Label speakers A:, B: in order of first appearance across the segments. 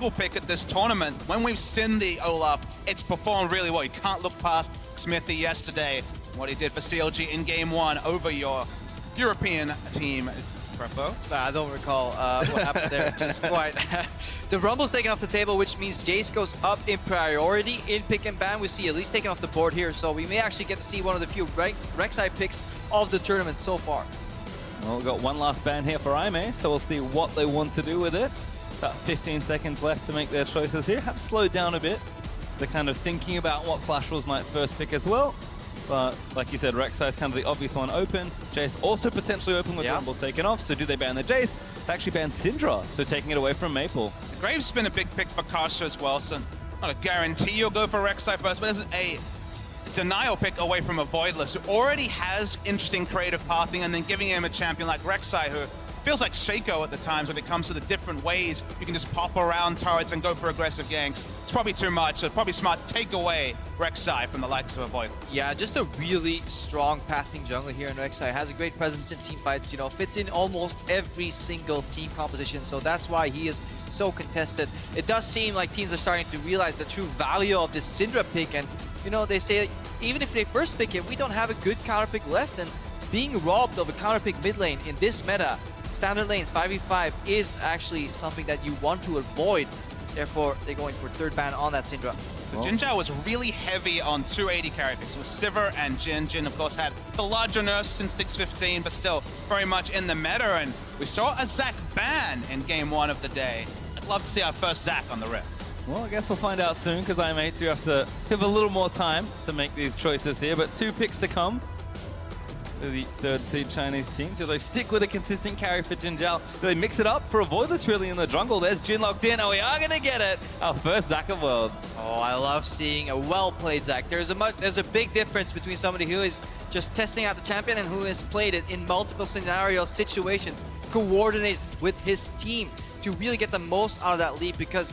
A: jungle pick at this tournament. When we've seen the Olaf, it's performed really well. You can't look past Smithy yesterday, what he did for CLG in game 1 over your European team. Prepo?
B: I don't recall what happened there. Just quite. The Rumble's taken off the table, which means Jace goes up in priority in pick and ban. We see at least taken off the board here, so we may actually get to see one of the few Rek'Sai picks of the tournament so far.
C: Well, we've got one last ban here for Aimee, so we'll see what they want to do with it. About 15 seconds left to make their choices here. Have slowed down a bit. So they're kind of thinking about what Clash Rules might first pick as well. But like you said, Rek'Sai is kind of the obvious one open. Jace also potentially open with Rumble taken off. So do they ban the Jace? They actually ban Syndra, so taking it away from Maple.
A: Graves been a big pick for Karsa as well, so not a guarantee you'll go for Rek'Sai first, but there's a denial pick away from a Voidless who already has interesting creative pathing, and then giving him a champion like Rek'Sai who feels like Shaco at the times when it comes to the different ways you can just pop around turrets and go for aggressive ganks. It's probably too much, so it's probably smart to take away Rek'Sai from the likes of a Voidless.
B: Yeah, just a really strong pathing jungler here in Rek'Sai. Has a great presence in team fights, you know, fits in almost every single team composition, so that's why he is so contested. It does seem like teams are starting to realize the true value of this Syndra pick, and you know, they say even if they first pick it, we don't have a good counter pick left, and being robbed of a counter pick mid lane in this meta, standard lanes 5v5 is actually something that you want to avoid. Therefore, they're going for third ban on that Syndra.
A: So Jin Zhao was really heavy on 280 carry picks. It was Sivir and Jin. Jin, of course, had the larger nerfs since 615, but still very much in the meta. And we saw a Zac ban in game 1 of the day. I'd love to see our first Zac on the Rift.
C: Well, I guess we'll find out soon, because Aimee do have to have a little more time to make these choices here. But 2 picks to come. The 3rd seed Chinese team. Do they stick with a consistent carry for Jin Zhao? Do they mix it up for a Voidless really in the jungle? There's Jin locked in. Oh, we are going to get it. Our first Zac of Worlds.
B: Oh, I love seeing a well-played Zac. There's a big difference between somebody who is just testing out the champion and who has played it in multiple scenarios, situations, coordinates with his team to really get the most out of that lead, because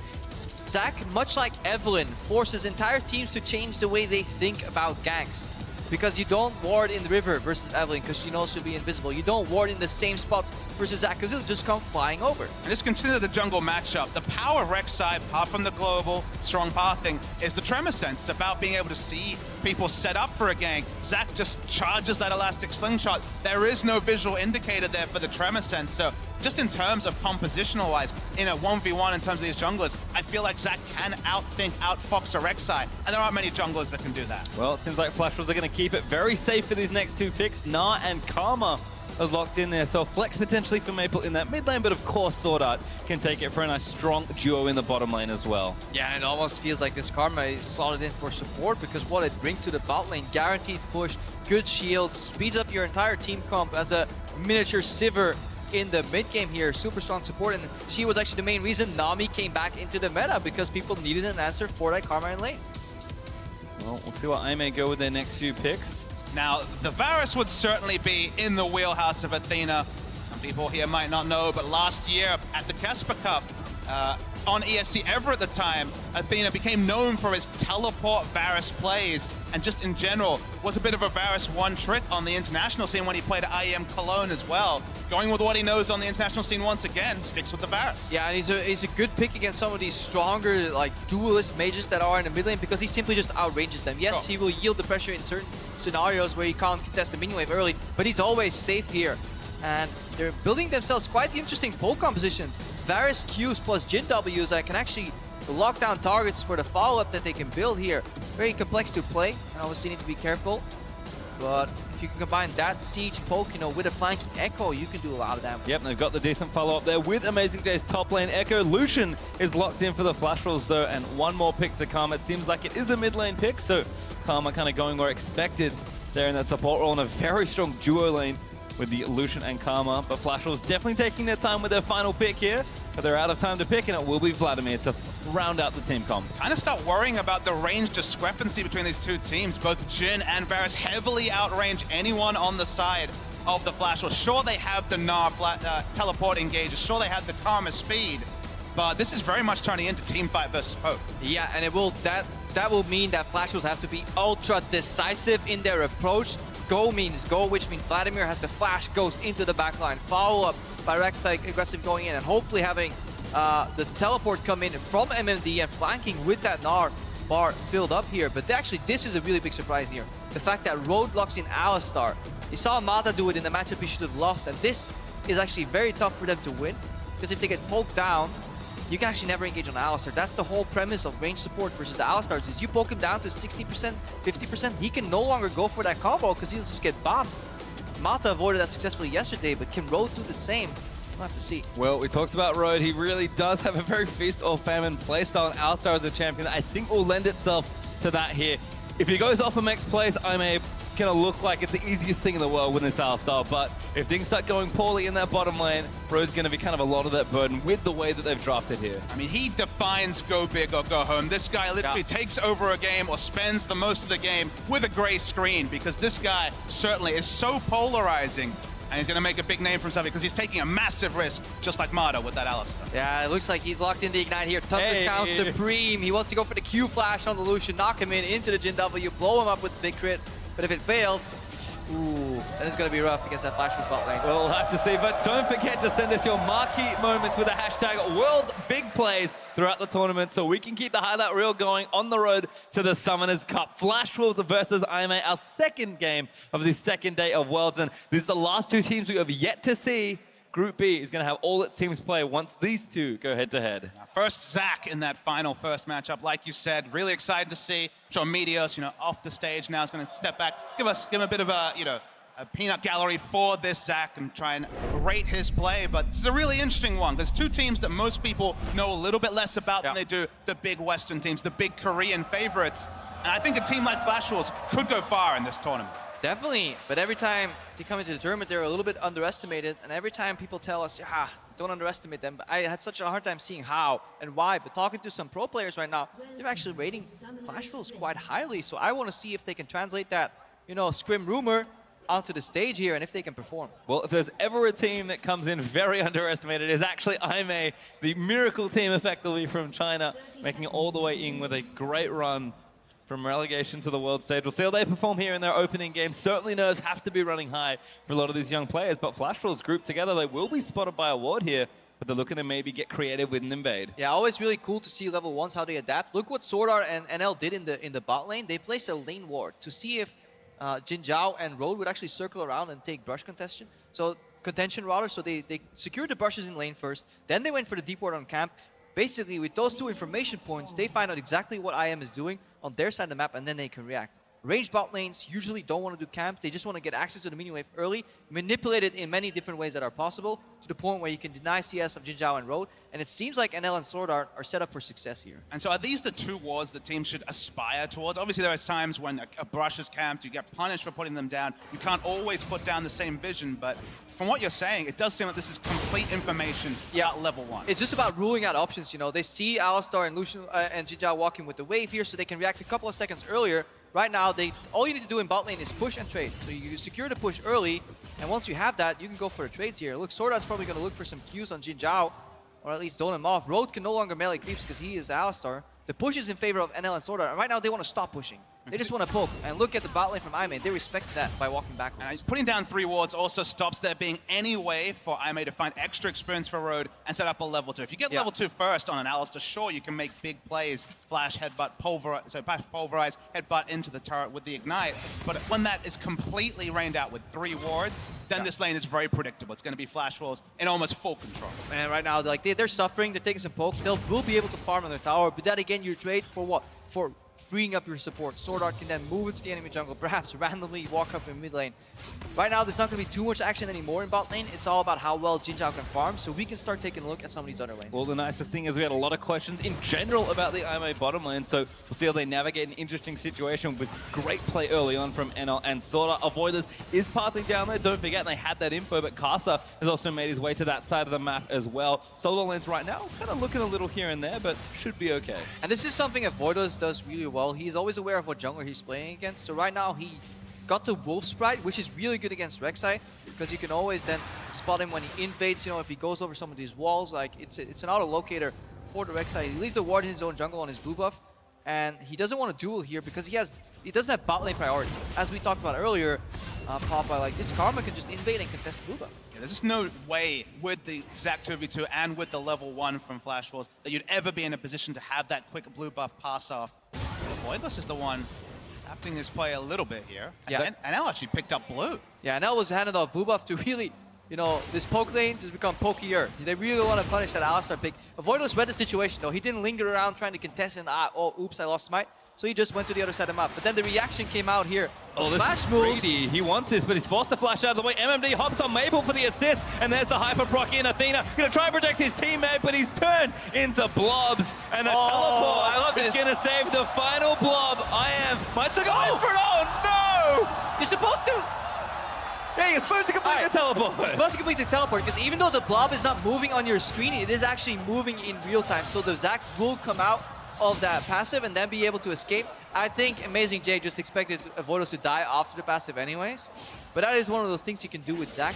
B: Zac, much like Evelynn, forces entire teams to change the way they think about ganks. Because you don't ward in the river versus Evelynn, because she knows she'll be invisible. You don't ward in the same spots versus Zac, because he'll just come flying over.
A: And just consider the jungle matchup. The power of Rek'Sai, apart from the global, strong pathing, is the tremor sense. It's about being able to see people set up for a gank. Zac just charges that elastic slingshot. There is no visual indicator there for the tremor sense. So just in terms of compositional-wise, in a 1v1 in terms of these junglers, I feel like Zac can outthink, outfox a Rek'Sai, and there aren't many junglers that can do that.
C: Well, it seems like Flash Rules are going to keep it very safe for these next 2 picks. Na and Karma are locked in there, so flex potentially for Maple in that mid lane, but of course Sword Art can take it for a nice strong duo in the bottom lane as well.
B: Yeah, and it almost feels like this Karma is slotted in for support, because what it brings to the bot lane, guaranteed push, good shields, speeds up your entire team comp as a miniature Sivir in the mid game here. Super strong support, and she was actually the main reason Nami came back into the meta, because people needed an answer for that Karma in lane.
C: Well, we'll see what Aimee go with their next few picks.
A: Now, the Varus would certainly be in the wheelhouse of Athena. Some people here might not know, but last year at the Casper Cup, on ESC Ever at the time, Athena became known for his teleport Varus plays, and just in general was a bit of a Varus one trick on the international scene when he played at IEM Cologne as well. Going with what he knows on the international scene once again, sticks with the Varus.
B: Yeah, and he's a good pick against some of these stronger like duelist mages that are in the mid lane, because he simply just outranges them. Yes, he will yield the pressure in certain scenarios where he can't contest the minion wave early, but he's always safe here. And they're building themselves quite the interesting pole compositions. Varus Qs plus Jin Ws that can actually lock down targets for the follow-up that they can build here. Very complex to play, and obviously need to be careful. But if you can combine that siege poke, you know, with a flanking echo, you can do a lot of damage.
C: Yep, they've got the decent follow-up there with Amazing J's top lane echo. Lucian is locked in for the Flash Rules though, and one more pick to come. It seems like it is a mid lane pick, so Karma kind of going where expected there in that support role, in a very strong duo lane with the Lucian and Karma. But Flash Rules definitely taking their time with their final pick here, but they're out of time to pick, and it will be Vladimir to round out the team comp.
A: Kind of start worrying about the range discrepancy between these two teams. Both Jin and Varus heavily outrange anyone on the side of the Flash Rules. Sure, they have the teleport engages, sure they have the Karma speed, but this is very much turning into team fight versus poke.
B: Yeah, and it will that will mean that Flash Rules have to be ultra decisive in their approach. Go means go, which means Vladimir has to flash Ghost into the backline, follow up by Rek'Sai aggressive going in, and hopefully having the teleport come in from MMD and flanking with that Gnar bar filled up here. But actually, this is a really big surprise here. The fact that Road locks in Alistar. You saw Mata do it in the matchup he should have lost, and this is actually very tough for them to win, because if they get poked down, you can actually never engage on Alistar. That's the whole premise of range support versus the Alistars, is you poke him down to 60%, 50%, he can no longer go for that combo because he'll just get bombed. Mata avoided that successfully yesterday, but can Road do the same? We'll have to see.
C: Well, we talked about Road. He really does have a very feast or famine playstyle, and Alistar as a champion I think will lend itself to that here. If he goes off a max plays, I'm gonna look like it's the easiest thing in the world with this Alistar, but if things start going poorly in that bottom lane, Road's gonna be kind of a lot of that burden with the way that they've drafted here.
A: I mean, he defines go big or go home. This guy literally takes over a game or spends the most of the game with a gray screen, because this guy certainly is so polarizing, and he's gonna make a big name for himself because he's taking a massive risk, just like Mata with that Alistar.
B: Yeah, it looks like he's locked in the Ignite here. Thunder count supreme. He wants to go for the Q flash on the Lucian, knock him into the Jin W, blow him up with the big crit. But if it fails, ooh, then it's going to be rough against that flash from bot lane.
C: We'll have to see, but don't forget to send us your marquee moments with the hashtag World's Big Plays throughout the tournament so we can keep the highlight reel going on the road to the Summoners Cup. Flash Wolves versus IMA, our second game of the second day of Worlds, and these are the last two teams we have yet to see. Group B is going to have all its teams play once these two go head-to-head.
A: First Zac in that final first matchup, like you said, really excited to see. Sure, Meteos, off the stage now is going to step back, give him a bit of a, a peanut gallery for this Zac and try and rate his play. But it's a really interesting one. There's two teams that most people know a little bit less about than they do the big Western teams, the big Korean favorites. And I think a team like Flash Wolves could go far in this tournament.
B: Definitely, but every time they come into the tournament, they're a little bit underestimated, and every time people tell us, don't underestimate them, but I had such a hard time seeing how and why. But talking to some pro players right now, they're actually rating Flash Wolves quite highly, so I want to see if they can translate that, scrim rumor onto the stage here, and if they can perform.
C: Well, if there's ever a team that comes in very underestimated, it is actually IMA, the miracle team effectively from China, making it all the way in with a great run from relegation to the world stage. We'll see how they perform here in their opening game. Certainly nerves have to be running high for a lot of these young players, but Flash Wolves grouped together, they will be spotted by a ward here, but they're looking to maybe get creative with an invade.
B: Yeah, always really cool to see level 1s, how they adapt. Look what Sword Art and NL did in the bot lane. They placed a lane ward to see if Jin Zhao and Road would actually circle around and take brush contention. So they secured the brushes in lane first, then they went for the deep ward on camp. Basically, with those two information points, they find out exactly what IM is doing on their side of the map, and then they can react. Ranged bot lanes usually don't want to do camp. They just want to get access to the minion wave early, manipulate it in many different ways that are possible, to the point where you can deny CS of Jin Zhao and Road. And it seems like NL and Sword Art are set up for success here.
A: And so are these the two wards that teams should aspire towards? Obviously, there are times when a brush is camped, you get punished for putting them down. You can't always put down the same vision, but from what you're saying, it does seem like this is complete information at level 1.
B: It's just about ruling out options, They see Alistar and Lucian and Jin Zhao walking with the wave here, so they can react a couple of seconds earlier. Right now, all you need to do in bot lane is push and trade. So you secure the push early, and once you have that, you can go for the trades here. Look, Sword Art's probably going to look for some Qs on Jin Zhao, or at least zone him off. Road can no longer melee creeps because he is Alistar. The push is in favor of NL and Sword Art, and right now they want to stop pushing. They just want to poke, and look at the bot lane from IMA. They respect that by walking backwards.
A: And putting down 3 wards also stops there being any way for IMA to find extra experience for Road and set up a level 2. If you get level 2 first on an Alistar, sure, you can make big plays, flash, headbutt, pulverize, headbutt into the turret with the Ignite. But when that is completely rained out with 3 wards, then this lane is very predictable. It's going to be Flash Wolves in almost full control.
B: And right now, they're suffering, they're taking some poke. Will be able to farm on their tower, but then again, you trade for what? For freeing up your support. Sword Art can then move into the enemy jungle, perhaps randomly walk up in mid lane. Right now, there's not going to be too much action anymore in bot lane. It's all about how well Jin Zhao can farm, so we can start taking a look at some of these other lanes.
C: Well, the nicest thing is we had a lot of questions in general about the IMA bottom lane, so we'll see how they navigate an interesting situation with great play early on from NL and Sword Art. Avoiders is pathing down there, don't forget, they had that info, but Casa has also made his way to that side of the map as well. Solo lanes right now, kind of looking a little here and there, but should be okay.
B: And this is something Avoiders does really well. He's always aware of what jungler he's playing against, so right now he got the Wolf Sprite, which is really good against Rek'Sai, because you can always then spot him when he invades, if he goes over some of these walls. Like, it's an auto-locator for the Rek'Sai. He leaves a ward in his own jungle on his blue buff, and he doesn't want to duel here because he doesn't have bot lane priority. As we talked about earlier, Popeye, like this Karma can just invade and contest blue buff.
A: Yeah, there's just no way with the exact 2v2 and with the level 1 from Flash Wars that you'd ever be in a position to have that quick blue buff pass off. Voidless is the one adapting his play a little bit here.
B: Yeah.
A: And L actually picked up blue.
B: Yeah, and that was handed off blue buff to really, you know, this poke lane just become pokier. They really want to punish that Alistar pick. Voidless read the situation though. He didn't linger around trying to contest and oh, oops, I lost smite. So he just went to the other side of the map. But then the reaction came out here.
C: Oh, this
B: Flash
C: is
B: moves.
C: greedy. He wants this, but he's forced to flash out of the way. MMD hops on Maple for the assist, and there's the hyper proc in. Athena gonna try and protect his teammate, but he's turned into blobs, and the teleport is gonna save the final blob. Might still go in for it. Oh no!
B: You're supposed to.
C: Yeah, you're supposed to complete the teleport.
B: You're supposed to complete the teleport because even though the blob is not moving on your screen, it is actually moving in real time. So the Zac will come out of that passive and then be able to escape. I think Amazing J just expected Voidless to die after the passive anyways. But that is one of those things you can do with Zac.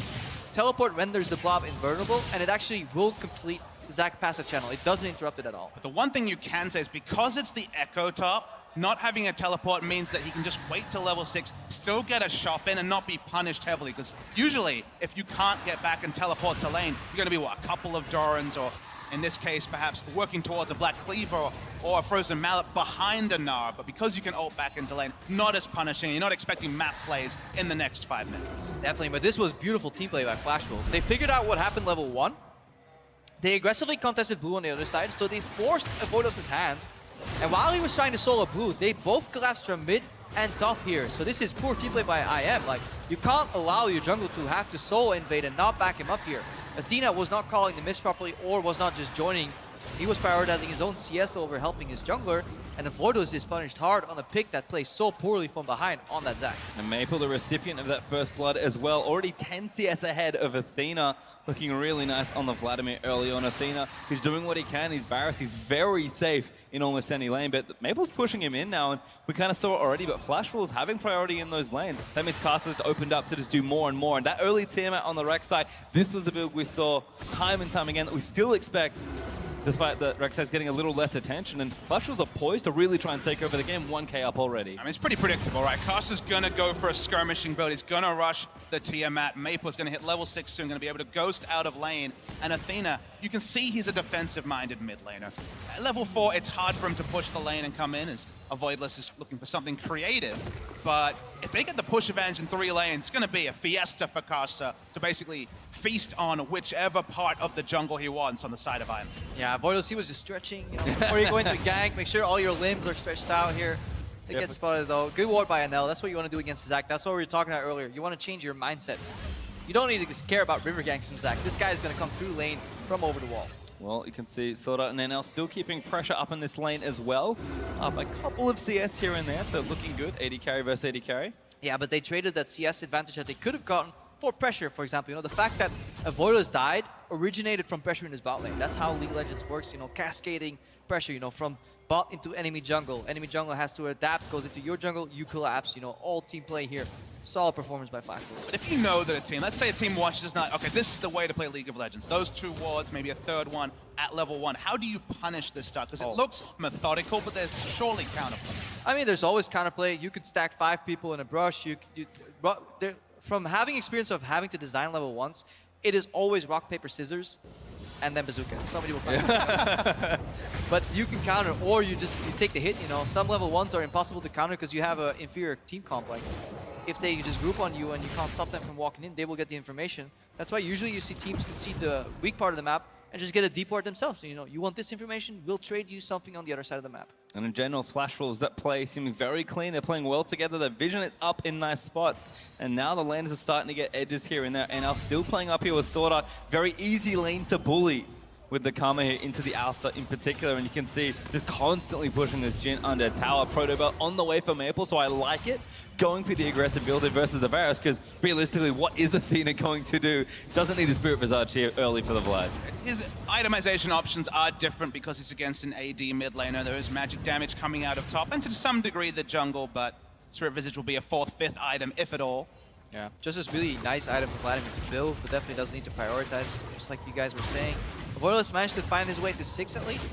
B: Teleport renders the blob invulnerable and it actually will complete Zac passive channel. It doesn't interrupt it at all.
A: But the one thing you can say is because it's the Echo top, not having a teleport means that he can just wait till level 6, still get a shot in and not be punished heavily. Because usually, if you can't get back and teleport to lane, you're going to be, what, a couple of Dorans or, in this case, perhaps working towards a Black Cleaver or a Frozen Mallet behind a Gnar. But because you can ult back into lane, not as punishing. You're not expecting map plays in the next 5 minutes.
B: Definitely, but this was beautiful team play by Flash Wolves. They figured out what happened level 1. They aggressively contested blue on the other side, so they forced Voidless' hands. And while he was trying to solo blue, they both collapsed from mid and top here. So this is poor team play by IM. Like, you can't allow your jungle to have to solo invade and not back him up here. Athena was not calling the miss properly or was not just joining. He was prioritizing his own CS over helping his jungler. And Voidless is punished hard on a pick that plays so poorly from behind on that Zac.
C: And Maple, the recipient of that first blood as well, already 10 CS ahead of Athena. Looking really nice on the Vladimir early on. Athena, he's doing what he can. He's Varus. He's very safe in almost any lane. But Maple's pushing him in now, and we kind of saw it already. But Flash Wolves having priority in those lanes. That means casters opened up to just do more and more. And that early Tiamat on the Rex side, this was the build we saw time and time again that we still expect, despite the Rex side's getting a little less attention. And Flash Wolves are poised to really try and take over the game. 1K up already.
A: I mean, it's pretty predictable, right? Caster's gonna go for a skirmishing build. He's gonna rush the Tiamat. Maple's gonna hit level 6 soon, gonna be able to ghost out of lane. And Athena, you can see he's a defensive-minded mid laner. At level 4, it's hard for him to push the lane and come in as a Voidless is looking for something creative. But if they get the push advantage in 3 lanes, it's gonna be a fiesta for Caster to basically feast on whichever part of the jungle he wants on the side of Iron.
B: Yeah, Voidless, he was just stretching, you know, before you go into gank, make sure all your limbs are stretched out here. They get spotted though. Good ward by NL. That's what you want to do against Zac. That's what we were talking about earlier. You want to change your mindset. You don't need to care about river ganks from Zac. This guy is going to come through lane from over the wall.
C: Well, you can see Soda and NL still keeping pressure up in this lane as well. Up a couple of CS here and there, so looking good. 80 carry versus 80 carry.
B: Yeah, but they traded that CS advantage that they could have gotten for pressure, for example. You know, the fact that Voidless died originated from pressure in his bot lane. That's how League of Legends works, you know, cascading pressure, you know, from bot into enemy jungle. Enemy jungle has to adapt, goes into your jungle, you collapse, you know, all team play here. Solid performance by Flash Wolves.
A: But if you know that a team, let's say a team watches not, okay, this is the way to play League of Legends. Those 2 wards, maybe a 3rd one at level 1. How do you punish this stuff? Because it looks methodical, but there's surely counterplay.
B: I mean, there's always counterplay. You could stack 5 people in a brush. From having experience of having to design level 1s, it is always rock, paper, scissors, and then bazooka. Somebody will find it. But you can counter, or you take the hit, you know. Some level 1s are impossible to counter because you have an inferior team comp. Like, if they just group on you and you can't stop them from walking in, they will get the information. That's why usually you see teams concede the weak part of the map and just get a deep ward themselves. So, you know, you want this information, we'll trade you something on the other side of the map.
C: And in general, Flash Wolves that play seem very clean. They're playing well together. Their vision is up in nice spots. And now the lanes are starting to get edges here and there. And are still playing up here with Sword Art. Very easy lane to bully with the Karma here into the Alistar in particular. And you can see just constantly pushing this Jhin under tower. Protobelt on the way for Maple, so I like it. Going for the aggressive build versus the Varus, because realistically, what is Athena going to do? Doesn't need the Spirit Visage here early for the Vlad.
A: His itemization options are different because he's against an AD mid laner. There is magic damage coming out of top, and to some degree the jungle, but Spirit Visage will be a 4th, 5th item, if at all.
B: Yeah, just this really nice item for Vladimir to build, but definitely does need to prioritize, just like you guys were saying. Voidless managed to find his way to 6 at least,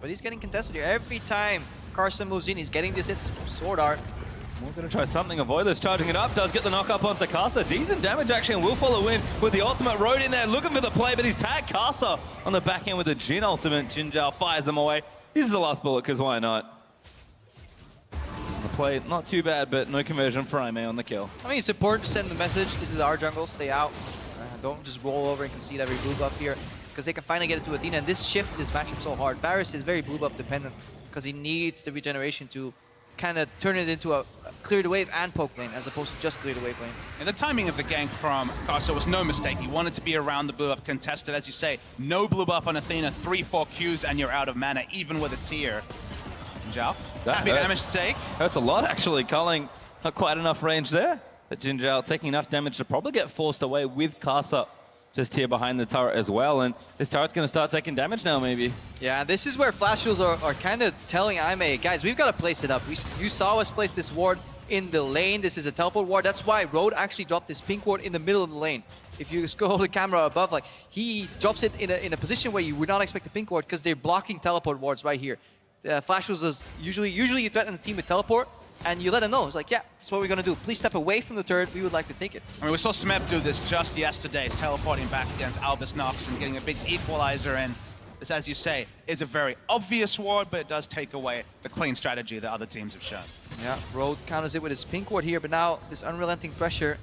B: but he's getting contested here. Every time Carson moves in, he's getting these hits from Sword Art.
C: We're going to try something. Avoidless charging it up, does get the knock up onto Kasa. Decent damage actually, and will follow in with the ultimate. Road in there looking for the play, but he's tagged Kasa on the back end with the Jin ultimate. Jinjao fires them away. Uses the last bullet, because why not? The play, not too bad, but no conversion for Aime on the kill.
B: I mean, it's important to send the message. This is our jungle, stay out. Don't just roll over and concede every blue buff here, because they can finally get it to Athena, and this shifts this matchup so hard. Varus is very blue buff dependent, because he needs the regeneration to kind of turn it into a clear the wave and poke lane, as opposed to just clear the wave lane.
A: And the timing of the gank from Carso was no mistake. He wanted to be around the blue buff, contested, as you say. No blue buff on Athena, 3-4 Qs, and you're out of mana, even with a tier. Jinjao, happy damage to take.
C: Hurts a lot, actually. Culling not quite enough range there. But Jinjao taking enough damage to probably get forced away with Kasa just here behind the turret as well. And this turret's going to start taking damage now, maybe.
B: Yeah, this is where Flash Rules are kind of telling Aime, guys, we've got to place it up. You saw us place this ward in the lane. This is a teleport ward. That's why Road actually dropped this pink ward in the middle of the lane. If you scroll the camera above, like, he drops it in a position where you would not expect a pink ward, because they're blocking teleport wards right here. Flash Rules is usually you threaten the team with teleport, and you let them know. It's like, yeah, that's what we're going to do. Please step away from the turret. We would like to take it.
A: I mean, we saw Smeb do this just yesterday, teleporting back against Albus Nox and getting a big equalizer in. This, as you say, is a very obvious ward, but it does take away the clean strategy that other teams have shown.
B: Yeah, Road counters it with his pink ward here, but now this unrelenting pressure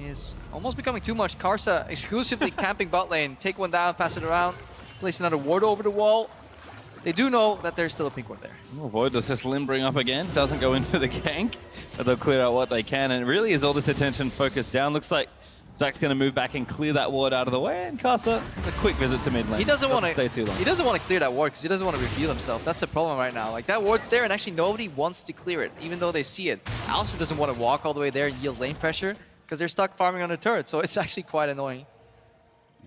B: is almost becoming too much. Karsa exclusively camping bot lane. Take one down, pass it around, place another ward over the wall. They do know that there's still a pink ward there.
C: Avoidless just limbering up again. Doesn't go in for the gank, but they'll clear out what they can. And it really is all this attention focused down. Looks like Zach's going to move back and clear that ward out of the way. And Kasa, a quick visit to mid lane.
B: He doesn't want to
C: stay too long.
B: He doesn't want to clear that ward because he doesn't want to reveal himself. That's the problem right now. Like, that ward's there, and actually nobody wants to clear it, even though they see it. Alistair doesn't want to walk all the way there and yield lane pressure because they're stuck farming on the turret. So it's actually quite annoying.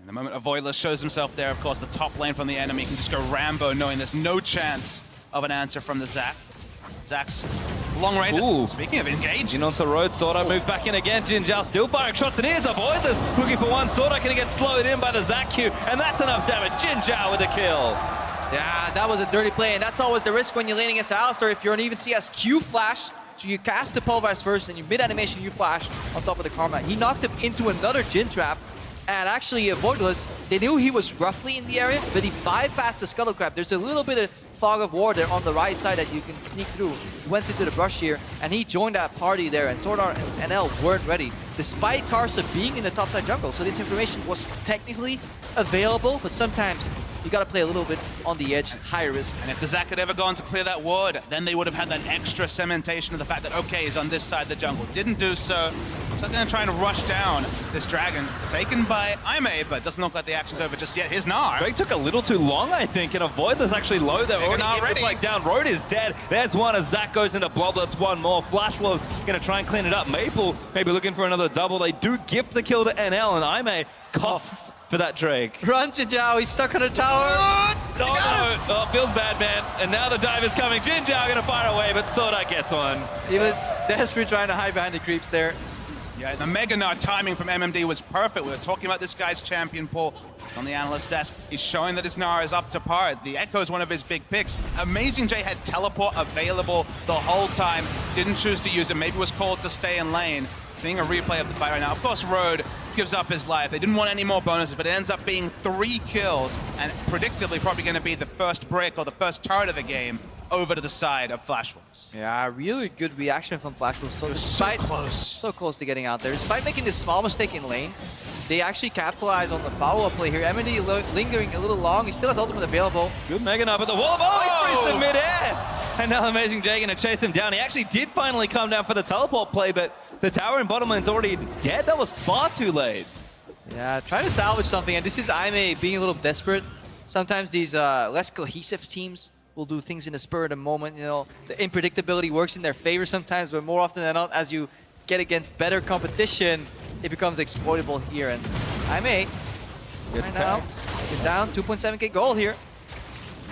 A: The moment Avoidless shows himself there, of course, the top lane from the enemy can just go Rambo, knowing there's no chance of an answer from the Zac. Zac's long range.
C: Ooh.
A: Speaking of engaging.
C: In onto Road, Swordart move back in again. Jinjao still firing shots, and here's Avoidless looking for one. Swordart going to get slowed in by the Zac Q, and that's enough damage. Jinjao with a kill.
B: Yeah, that was a dirty play, and that's always the risk when you're laning against Alistair. If you're an even CS Q flash, so you cast the Pulverize first, and you mid-animation you flash on top of the Karma. He knocked him into another Jin trap. And actually, Avoidless, they knew he was roughly in the area, but he bypassed the Scuttle Crab. There's a little bit of fog of war there on the right side that you can sneak through. He went into the brush here, and he joined that party there, and Swordart and NL weren't ready, despite Karsa being in the topside jungle. So this information was technically available, but sometimes you gotta play a little bit on the edge, higher risk.
A: And if the Zac had ever gone to clear that ward, then they would have had that extra cementation of the fact that, okay, he's on this side of the jungle. Didn't do so. So they're trying to rush down this dragon. It's taken by Aime, but doesn't look like the action's over just yet. Here's Gnar.
C: Drake took a little too long, I think, and Avoidless actually low there. Already like down. Road is dead. There's one as Zac goes into blob. That's one more. Flash Wolves going to try and clean it up. Maple maybe looking for another double. They do gift the kill to NL, and Aime costs for that Drake.
B: Run, Jinjao, he's stuck on a tower.
C: Oh, feels bad, man. And now the dive is coming. Jinjao going to fire away, but Swordart gets one.
B: He was desperate trying to hide behind the creeps there.
A: Yeah, the Mega Gnar timing from MMD was perfect. We were talking about this guy's champion pool. Just on the analyst desk, he's showing that his Gnar is up to par. The Echo is one of his big picks. Amazing J had teleport available the whole time. Didn't choose to use it. Maybe was called to stay in lane. Seeing a replay of the fight right now. Of course, Road gives up his life. They didn't want any more bonuses, but it ends up being 3 kills, and predictably probably going to be the first brick or the first turret of the game over to the side of Flash Wolves.
B: Yeah, really good reaction from Flash Wolves. So
A: so close.
B: So close to getting out there. Despite making this small mistake in lane, they actually capitalize on the follow-up play here. MD lingering a little long. He still has ultimate available.
C: Good Mega Gnar, but the wall. Oh, he freezes in midair. And now Amazing J going to chase him down. He actually did finally come down for the teleport play, but the tower in bottom lane's already dead. That was far too late.
B: Yeah, trying to salvage something, and this is Aime being a little desperate. Sometimes these less cohesive teams will do things in the spur of the moment. You know, the unpredictability works in their favor sometimes, but more often than not, as you get against better competition, it becomes exploitable here. And Aime, right now, get down 2.7k gold here.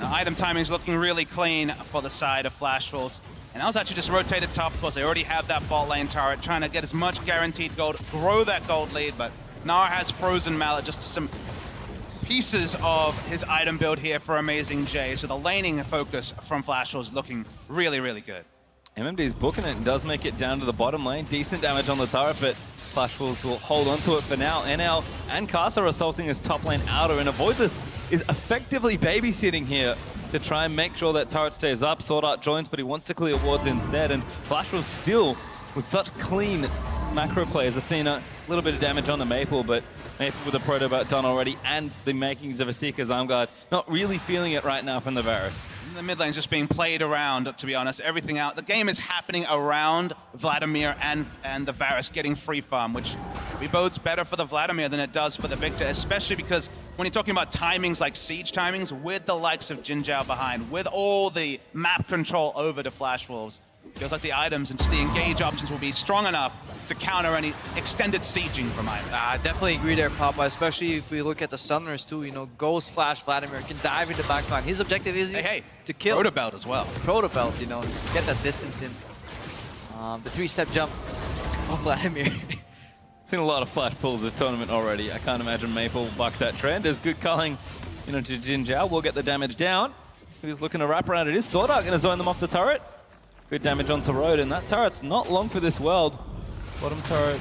A: Now, item timing is looking really clean for the side of Flash Wolves. And I was actually just rotated top because they already have that bot lane turret, trying to get as much guaranteed gold, grow that gold lead, but Gnar has frozen Mallet, just some pieces of his item build here for Amazing J. So the laning focus from Flash Wolves looking really, really good.
C: MMD's booking it and does make it down to the bottom lane. Decent damage on the turret, but Flash Wolves will hold on to it for now. NL and Kasa are assaulting his top lane outer, and Avoidless is effectively babysitting here to try and make sure that turret stays up. Sword Art joins, but he wants to clear wards instead, and Flash Wolves still with such clean macro plays. Athena, a little bit of damage on the Maple, but Maple with the Protobot done already, and the makings of a Seeker's Armguard. Not really feeling it right now from the Varus.
A: The mid lane's just being played around, to be honest. Everything out. The game is happening around Vladimir and the Varus getting free farm, which bodes better for the Vladimir than it does for the Victor, especially because when you're talking about timings like siege timings, with the likes of Jin Zhao behind, with all the map control over to Flash Wolves, feels like the items and just the engage options will be strong enough to counter any extended sieging from Ivan.
B: I definitely agree there, Papa, especially if we look at the Sunrise too. You know, Ghost, Flash, Vladimir can dive into backline. His objective is to kill.
A: Protobelt as well.
B: Protobelt, you know, get that distance in. The 3-step jump of Vladimir.
C: Seen a lot of Flash pulls this tournament already. I can't imagine Maple will buck that trend. There's good culling, you know, to Jin Zhao. We'll get the damage down. He's looking to wrap around. It is Sword Art going to zone them off the turret. Good damage onto Road, and that turret's not long for this world. Bottom turret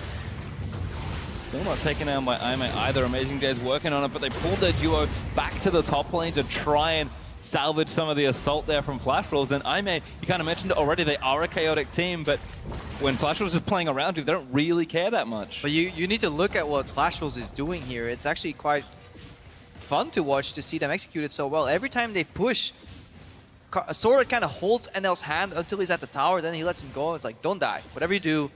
C: still not taken down by Aime either. Amazing J's working on it, but they pulled their duo back to the top lane to try and salvage some of the assault there from Flash Wolves. And Aime, you kind of mentioned it already, they are a chaotic team, but when Flash Wolves is playing around you, they don't really care that much.
B: But you need to look at what Flash Wolves is doing here. It's actually quite fun to watch, to see them execute it so well. Every time they push, Sword kind of holds NL's hand until he's at the tower, then he lets him go. It's like, don't die. Whatever you do,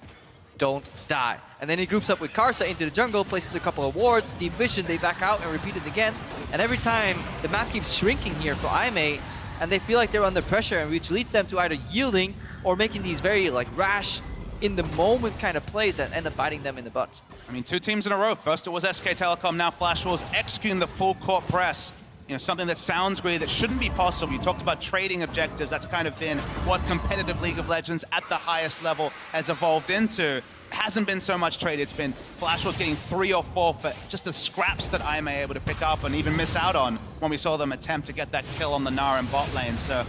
B: don't die. And then he groups up with Karsa into the jungle, places a couple of wards, deep vision, they back out and repeat it again. And every time, the map keeps shrinking here for Aime, and they feel like they're under pressure, and which leads them to either yielding or making these very like rash, in the moment kind of plays that end up biting them in the butt.
A: I mean, 2 teams in a row. First it was SK Telecom, now Flash Wolves executing the full court press. You know, something that sounds great, that shouldn't be possible. You talked about trading objectives. That's kind of been what competitive League of Legends at the highest level has evolved into. It hasn't been so much trade. It's been Flash Wolves getting 3 or 4 for just the scraps that I may able to pick up and even miss out on when we saw them attempt to get that kill on the Nara in bot lane. So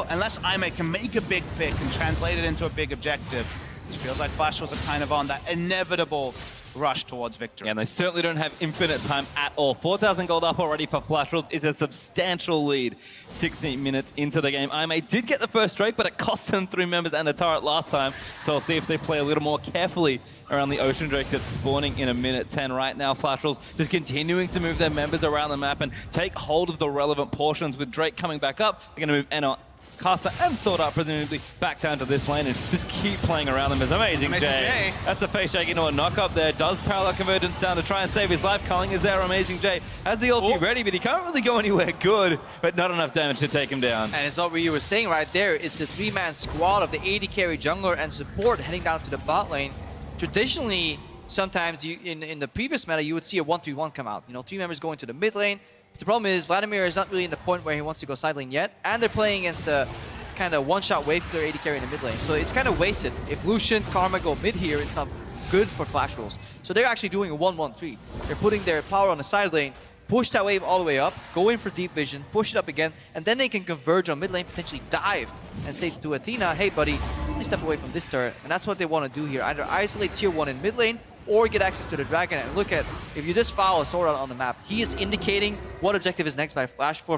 A: unless Aime can make a big pick and translate it into a big objective, it feels like Flash Wolves are kind of on that inevitable rush towards victory.
C: Yeah, and they certainly don't have infinite time at all. 4,000 gold up already for Flash Wolves is a substantial lead 16 minutes into the game. Aime did get the first strike, but it cost them 3 members and a turret last time. So we'll see if they play a little more carefully around the Ocean Drake that's spawning in a minute 10 right now. Flash Wolves just continuing to move their members around the map and take hold of the relevant portions. With Drake coming back up, they're going to move NL, Kasa and Sword Art presumably back down to this lane and just keep playing around them. As Amazing J. That's a face shake into a knock up there. Does parallel convergence down to try and save his life. Culling is there. Amazing J has the ulti ready, but he can't really go anywhere good, but not enough damage to take him down.
B: And it's what you were saying right there. It's a 3-man squad of the AD carry, jungler, and support heading down to the bot lane. Traditionally, sometimes in the previous meta, you would see a 1-3-1 come out. You know, 3 members going to the mid lane. The problem is Vladimir is not really in the point where he wants to go side lane yet, and they're playing against a kind of one-shot wave clear AD carry in the mid lane. So it's kind of wasted. If Lucian, Karma go mid here, it's not good for Flash Wolves. So they're actually doing a 1-1-3. They're putting their power on the side lane, push that wave all the way up, go in for deep vision, push it up again, and then they can converge on mid lane, potentially dive, and say to Athena, hey buddy, let me step away from this turret. And that's what they want to do here. Either isolate tier 1 in mid lane, or get access to the dragon. And look at, if you just follow Sword Art on the map, he is indicating what objective is next for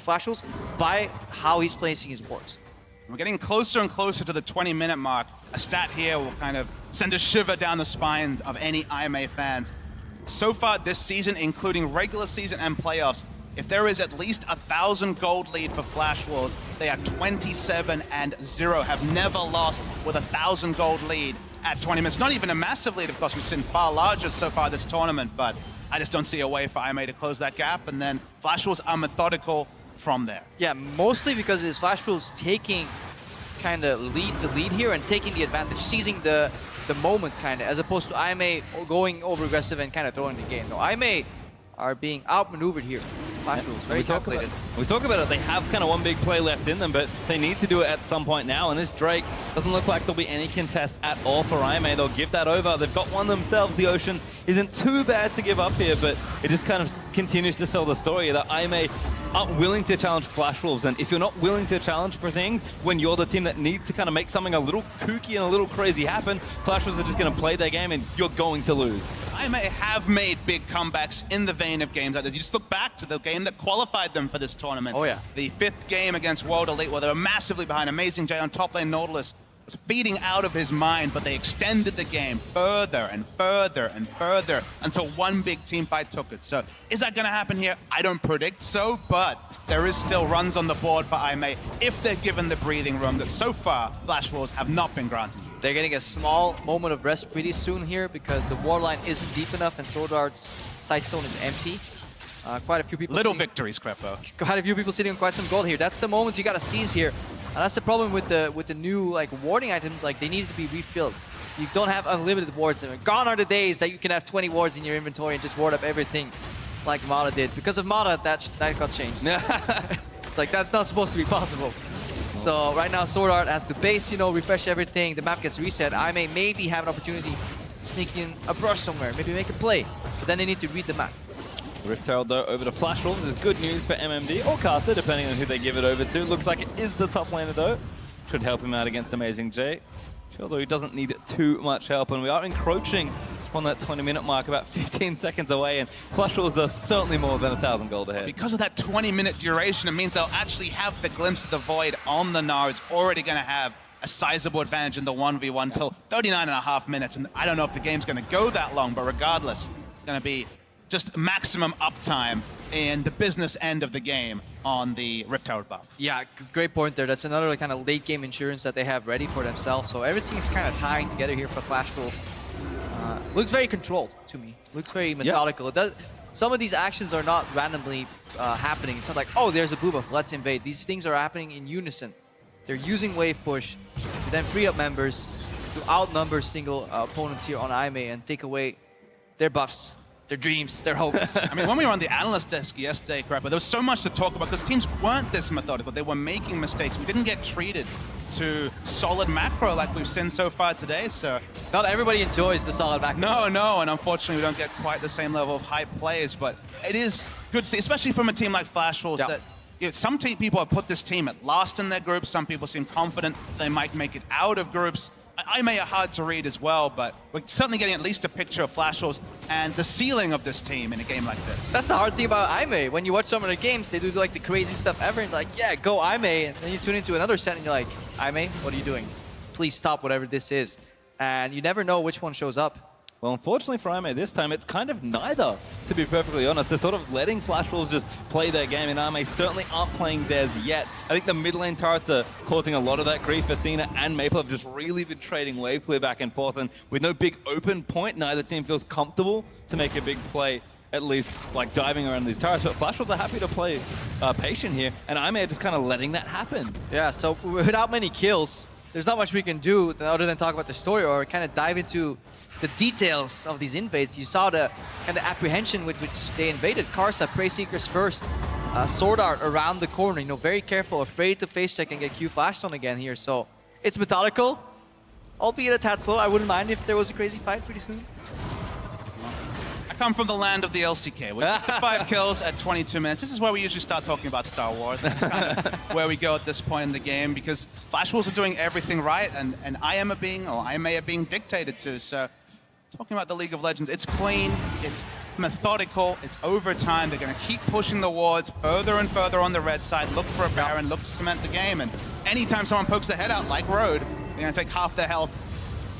B: Flash Wolves by how he's placing his wards.
A: We're getting closer and closer to the 20-minute mark. A stat here will kind of send a shiver down the spines of any IMA fans. So far this season, including regular season and playoffs, if there is at least 1,000 gold lead for Flash Wolves, they are 27-0, have never lost with 1,000 gold lead at 20 minutes. Not even a massive lead, of course. We've seen far larger so far this tournament, but I just don't see a way for IMA to close that gap, and then Flash Wolves are methodical from there.
B: Yeah, mostly because it's Flash Wolves taking kind of the lead here and taking the advantage, seizing the moment kind of, as opposed to IMA going over aggressive and kind of throwing the game. No, IMA are being outmaneuvered here. Flash Wolves, very calculated.
C: We talk about it, they have kind of one big play left in them, but they need to do it at some point now, and this Drake doesn't look like there'll be any contest at all for IMA. They'll give that over. They've got one themselves. The Ocean isn't too bad to give up here, but it just kind of continues to sell the story that IMA aren't willing to challenge Flash Wolves. And if you're not willing to challenge for things, when you're the team that needs to kind of make something a little kooky and a little crazy happen, Flash Wolves are just going to play their game and you're going to lose.
A: I may have made big comebacks in the vein of games like this. You just look back to the game that qualified them for this tournament.
B: Oh, yeah.
A: The 5th game against World Elite, where they were massively behind. Amazing J on top lane. Nautilus was feeding out of his mind, but they extended the game further and further and further until one big team fight took it. So is that going to happen here? I don't predict so, but there is still runs on the board for IMA if they're given the breathing room that so far Flash Wolves have not been granted.
B: They're getting a small moment of rest pretty soon here because the war line isn't deep enough and Sword Art's side zone is empty. Quite a few people.
A: Little victories, Crepo.
B: Quite a few people sitting on quite some gold here. That's the moments you gotta seize here, and that's the problem with the new like warding items. Like they need to be refilled. You don't have unlimited wards. Gone are the days that you can have 20 wards in your inventory and just ward up everything, like Mata did. Because of Mata, that got changed. It's like that's not supposed to be possible. So right now, Sword Art has the base, you know, refresh everything. The map gets reset. I may maybe have an opportunity to sneak in a brush somewhere, maybe make a play, but then they need to read the map.
C: Rift Herald, though, over to Flash Wolves is good news for MMD or Caster, depending on who they give it over to. Looks like it is the top laner, though. Should help him out against Amazing J. Although he doesn't need too much help, and we are encroaching on that 20-minute mark, about 15 seconds away, and Flash Wolves are certainly more than 1,000 gold ahead.
A: Because of that 20-minute duration, it means they'll actually have the glimpse of the void on the Gnar, who's already going to have a sizable advantage in the 1v1 till 39.5 minutes, and I don't know if the game's going to go that long, but regardless, it's going to be just maximum uptime in the business end of the game on the Rift Herald buff.
B: Yeah, great point there. That's another kind of late game insurance that they have ready for themselves. So everything is kind of tying together here for Flash Wolves. Looks very controlled to me. Looks very methodical. It does. Some of these actions are not randomly happening. It's not like, oh, there's a blue buff, let's invade. These things are happening in unison. They're using wave push to then free up members to outnumber single opponents here on IMA and take away their buffs, their dreams, their hopes.
A: I mean, when we were on the analyst desk yesterday, Crapper, there was so much to talk about because teams weren't this methodical. They were making mistakes. We didn't get treated to solid macro like we've seen so far today, so...
B: Not everybody enjoys the solid macro.
A: No, and unfortunately we don't get quite the same level of hype plays, but it is good to see, especially from a team like Flash Wolves, that you know, some people have put this team at last in their groups. Some people seem confident they might make it out of groups. I may are hard to read as well, but we're certainly getting at least a picture of Flash Wolves and the ceiling of this team in a game like this.
B: That's the hard thing about IMA. When you watch some of their games, they do like the crazy stuff ever, and you're like, yeah, go IMA, and then you tune into another set and you're like, IMA, what are you doing? Please stop whatever this is. And you never know which one shows up.
C: Well, unfortunately for IMA this time, it's kind of neither, to be perfectly honest. They're sort of letting Flash Wolves just play their game, and IMA certainly aren't playing theirs yet. I think the mid lane turrets are causing a lot of that grief. Athena and Maple have just really been trading wave clear back and forth, and with no big open point, neither team feels comfortable to make a big play, at least like diving around these turrets. But Flash Wolves are happy to play patient here, and IMA are just kind of letting that happen.
B: Yeah, so without many kills, there's not much we can do other than talk about the story or kind of dive into the details of these invades. You saw the kind of apprehension with which they invaded. Karsa, Prey Seekers first. Sword Art around the corner, you know, very careful, afraid to face check and get Q flashed on again here. So it's methodical, albeit a tad slow. I wouldn't mind if there was a crazy fight pretty soon.
A: I come from the land of the LCK. We're used to 5 kills at 22 minutes. This is where we usually start talking about Star Wars. That's kind of where we go at this point in the game because Flash Wolves are doing everything right, and I may are being dictated to. So talking about the League of Legends, it's clean, it's methodical, it's over time. They're going to keep pushing the wards further and further on the red side, look for a Baron, look to cement the game, and anytime someone pokes their head out like Road, they're going to take half their health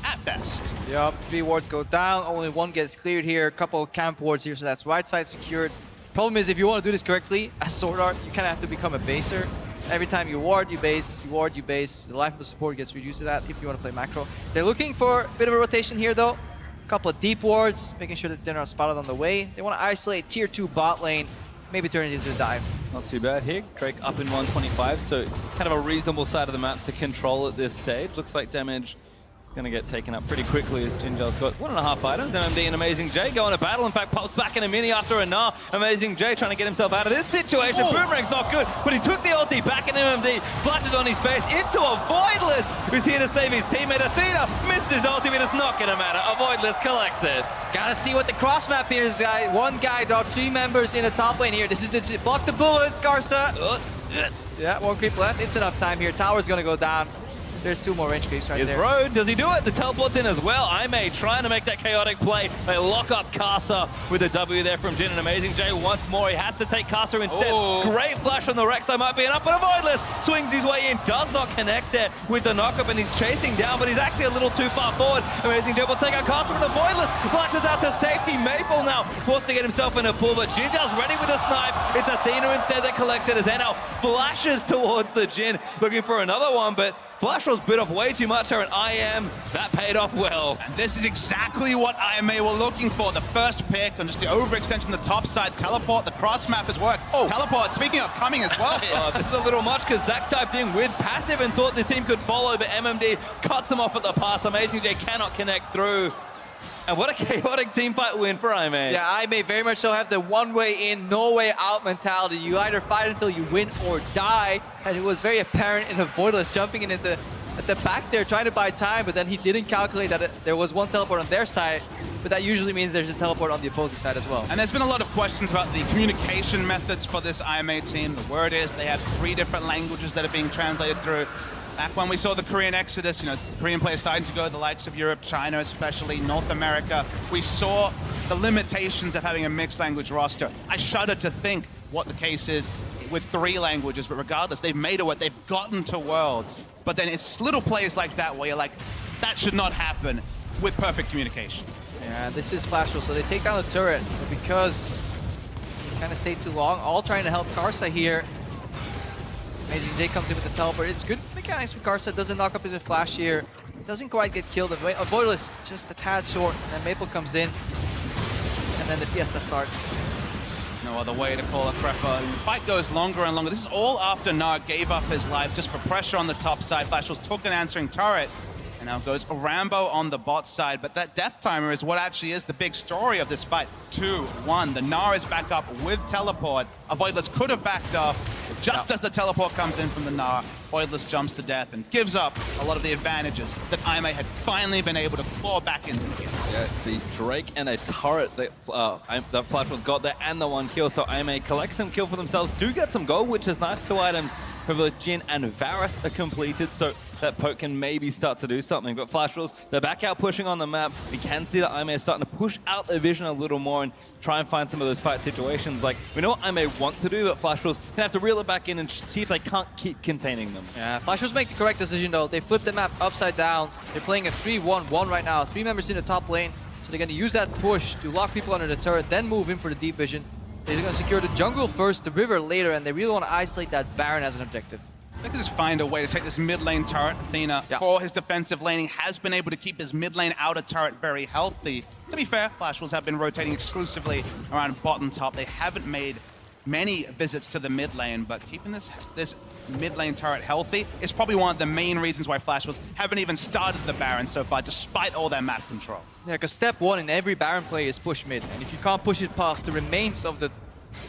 A: at best.
B: Yep, 3 wards go down, only 1 gets cleared here, a couple camp wards here, so that's right side secured. Problem is, if you want to do this correctly, as Sword Art, you kind of have to become a baser. Every time you ward, you base, you ward, you base. The life of the support gets reduced to that if you want to play macro. They're looking for a bit of a rotation here though. Couple of deep wards, making sure that they're not spotted on the way. They want to isolate tier 2 bot lane, maybe turn it into a dive.
C: Not too bad here. Drake up in 125, so kind of a reasonable side of the map to control at this stage. Looks like damage Going to get taken up pretty quickly as Jinjar's got 1.5 items. MMD and Amazing J going to battle. In fact, pops back in a mini after a Gnar. Amazing J trying to get himself out of this situation.
A: Oh.
C: Boomerang's not good, but he took the ulti back in MMD. Flashes on his face into a Voidless, who's here to save his teammate. Athena missed his ulti, but it's not going to matter. A Voidless collects it.
B: Gotta see what the cross map here is, guy. One guy, there are 3 members in the top lane here. This is the block the bullets, Garza. Yeah, 1 creep left. It's enough time here. Tower's gonna go down. There's 2 more range creeps right
C: Here's
B: there.
C: Road. Does he do it? The teleport's in as well. Ime trying to make that chaotic play. They lock up Casa with a W there from Jin, and Amazing J once more. He has to take Casa instead.
A: Oh.
C: Great flash from the Rek'Sai. Might be enough, but a Voidless swings his way in. Does not connect there with the knockup, and he's chasing down, but he's actually a little too far forward. Amazing J will take out Casa with a Voidless. Flashes out to safety. Maple now forced to get himself in a pull, but Jinjar's ready with a snipe. It's Athena instead that collects it as Enel flashes towards the Jin, looking for another one, but Flash was bit off way too much here, and that paid off well.
A: And this is exactly what IMA were looking for. The first pick and just the overextension on the top side. Teleport, the cross map has worked.
B: Oh.
A: Teleport, speaking of coming as well here.
C: This is a little much because Zach typed in with passive and thought the team could follow, but MMD cuts him off at the pass. Amazing J cannot connect through. And what a chaotic team fight win for IMA.
B: Yeah, I may very much so have the one way in, no way out mentality. You either fight until you win or die. And it was very apparent in the Voidless jumping in at the back there, trying to buy time, but then he didn't calculate that there was 1 teleport on their side. But that usually means there's a teleport on the opposing side as well.
A: And there's been a lot of questions about the communication methods for this IMA team. The word is they have 3 different languages that are being translated through. Back when we saw the Korean exodus, Korean players starting to go to the likes of Europe, China especially, North America, we saw the limitations of having a mixed language roster. I shudder to think what the case is with 3 languages, but regardless, they've made it what they've gotten to Worlds. But then it's little plays like that where you're like, that should not happen with perfect communication.
B: Yeah, this is Flashful, so they take down the turret, but because they kind of stayed too long, all trying to help Karsa here. Amazing J comes in with the teleport. It's good mechanics from Karsa, doesn't knock up his flash here. Doesn't quite get killed. Voidless just a tad short, and then Maple comes in, and then the Fiesta starts.
A: No other way to call it, Prepper. The fight goes longer and longer. This is all after Nar gave up his life just for pressure on the top side. Flashels took an answering turret, and now goes Rambo on the bot side. But that death timer is what actually is the big story of this fight. 2-1. The Nar is back up with teleport. A Voidless could have backed off, but just as the teleport comes in from the Nar, Voidless jumps to death and gives up a lot of the advantages that IMA had finally been able to claw back into the game.
C: Yeah, see Drake and a turret that Flash was got there, and the 1 kill, so IMA collects some kill for themselves, do get some gold, which is nice. 2 items for both Jin and Varus are completed, so that poke can maybe start to do something. But Flash Rules, they're back out pushing on the map. We can see that IMA is starting to push out their vision a little more and try and find some of those fight situations. Like, we know what IMA want to do, but Flash Rules can have to reel it back in and see if they can't keep containing them.
B: Yeah, Flashers make the correct decision though. They flip the map upside down. They're playing a 3-1-1 right now. 3 members in the top lane. So they're going to use that push to lock people under the turret, then move in for the deep vision. They're going to secure the jungle first, the river later, and they really want to isolate that Baron as an objective.
A: They could just find a way to take this mid lane turret. Athena, for his defensive laning, has been able to keep his mid lane outer turret very healthy. To be fair, Flash Wolves have been rotating exclusively around bottom top. They haven't made many visits to the mid lane, but keeping this mid lane turret healthy is probably one of the main reasons why Flash Wolves haven't even started the Baron so far, despite all their map control.
B: Yeah, because step 1 in every Baron play is push mid, and if you can't push it past the remains of the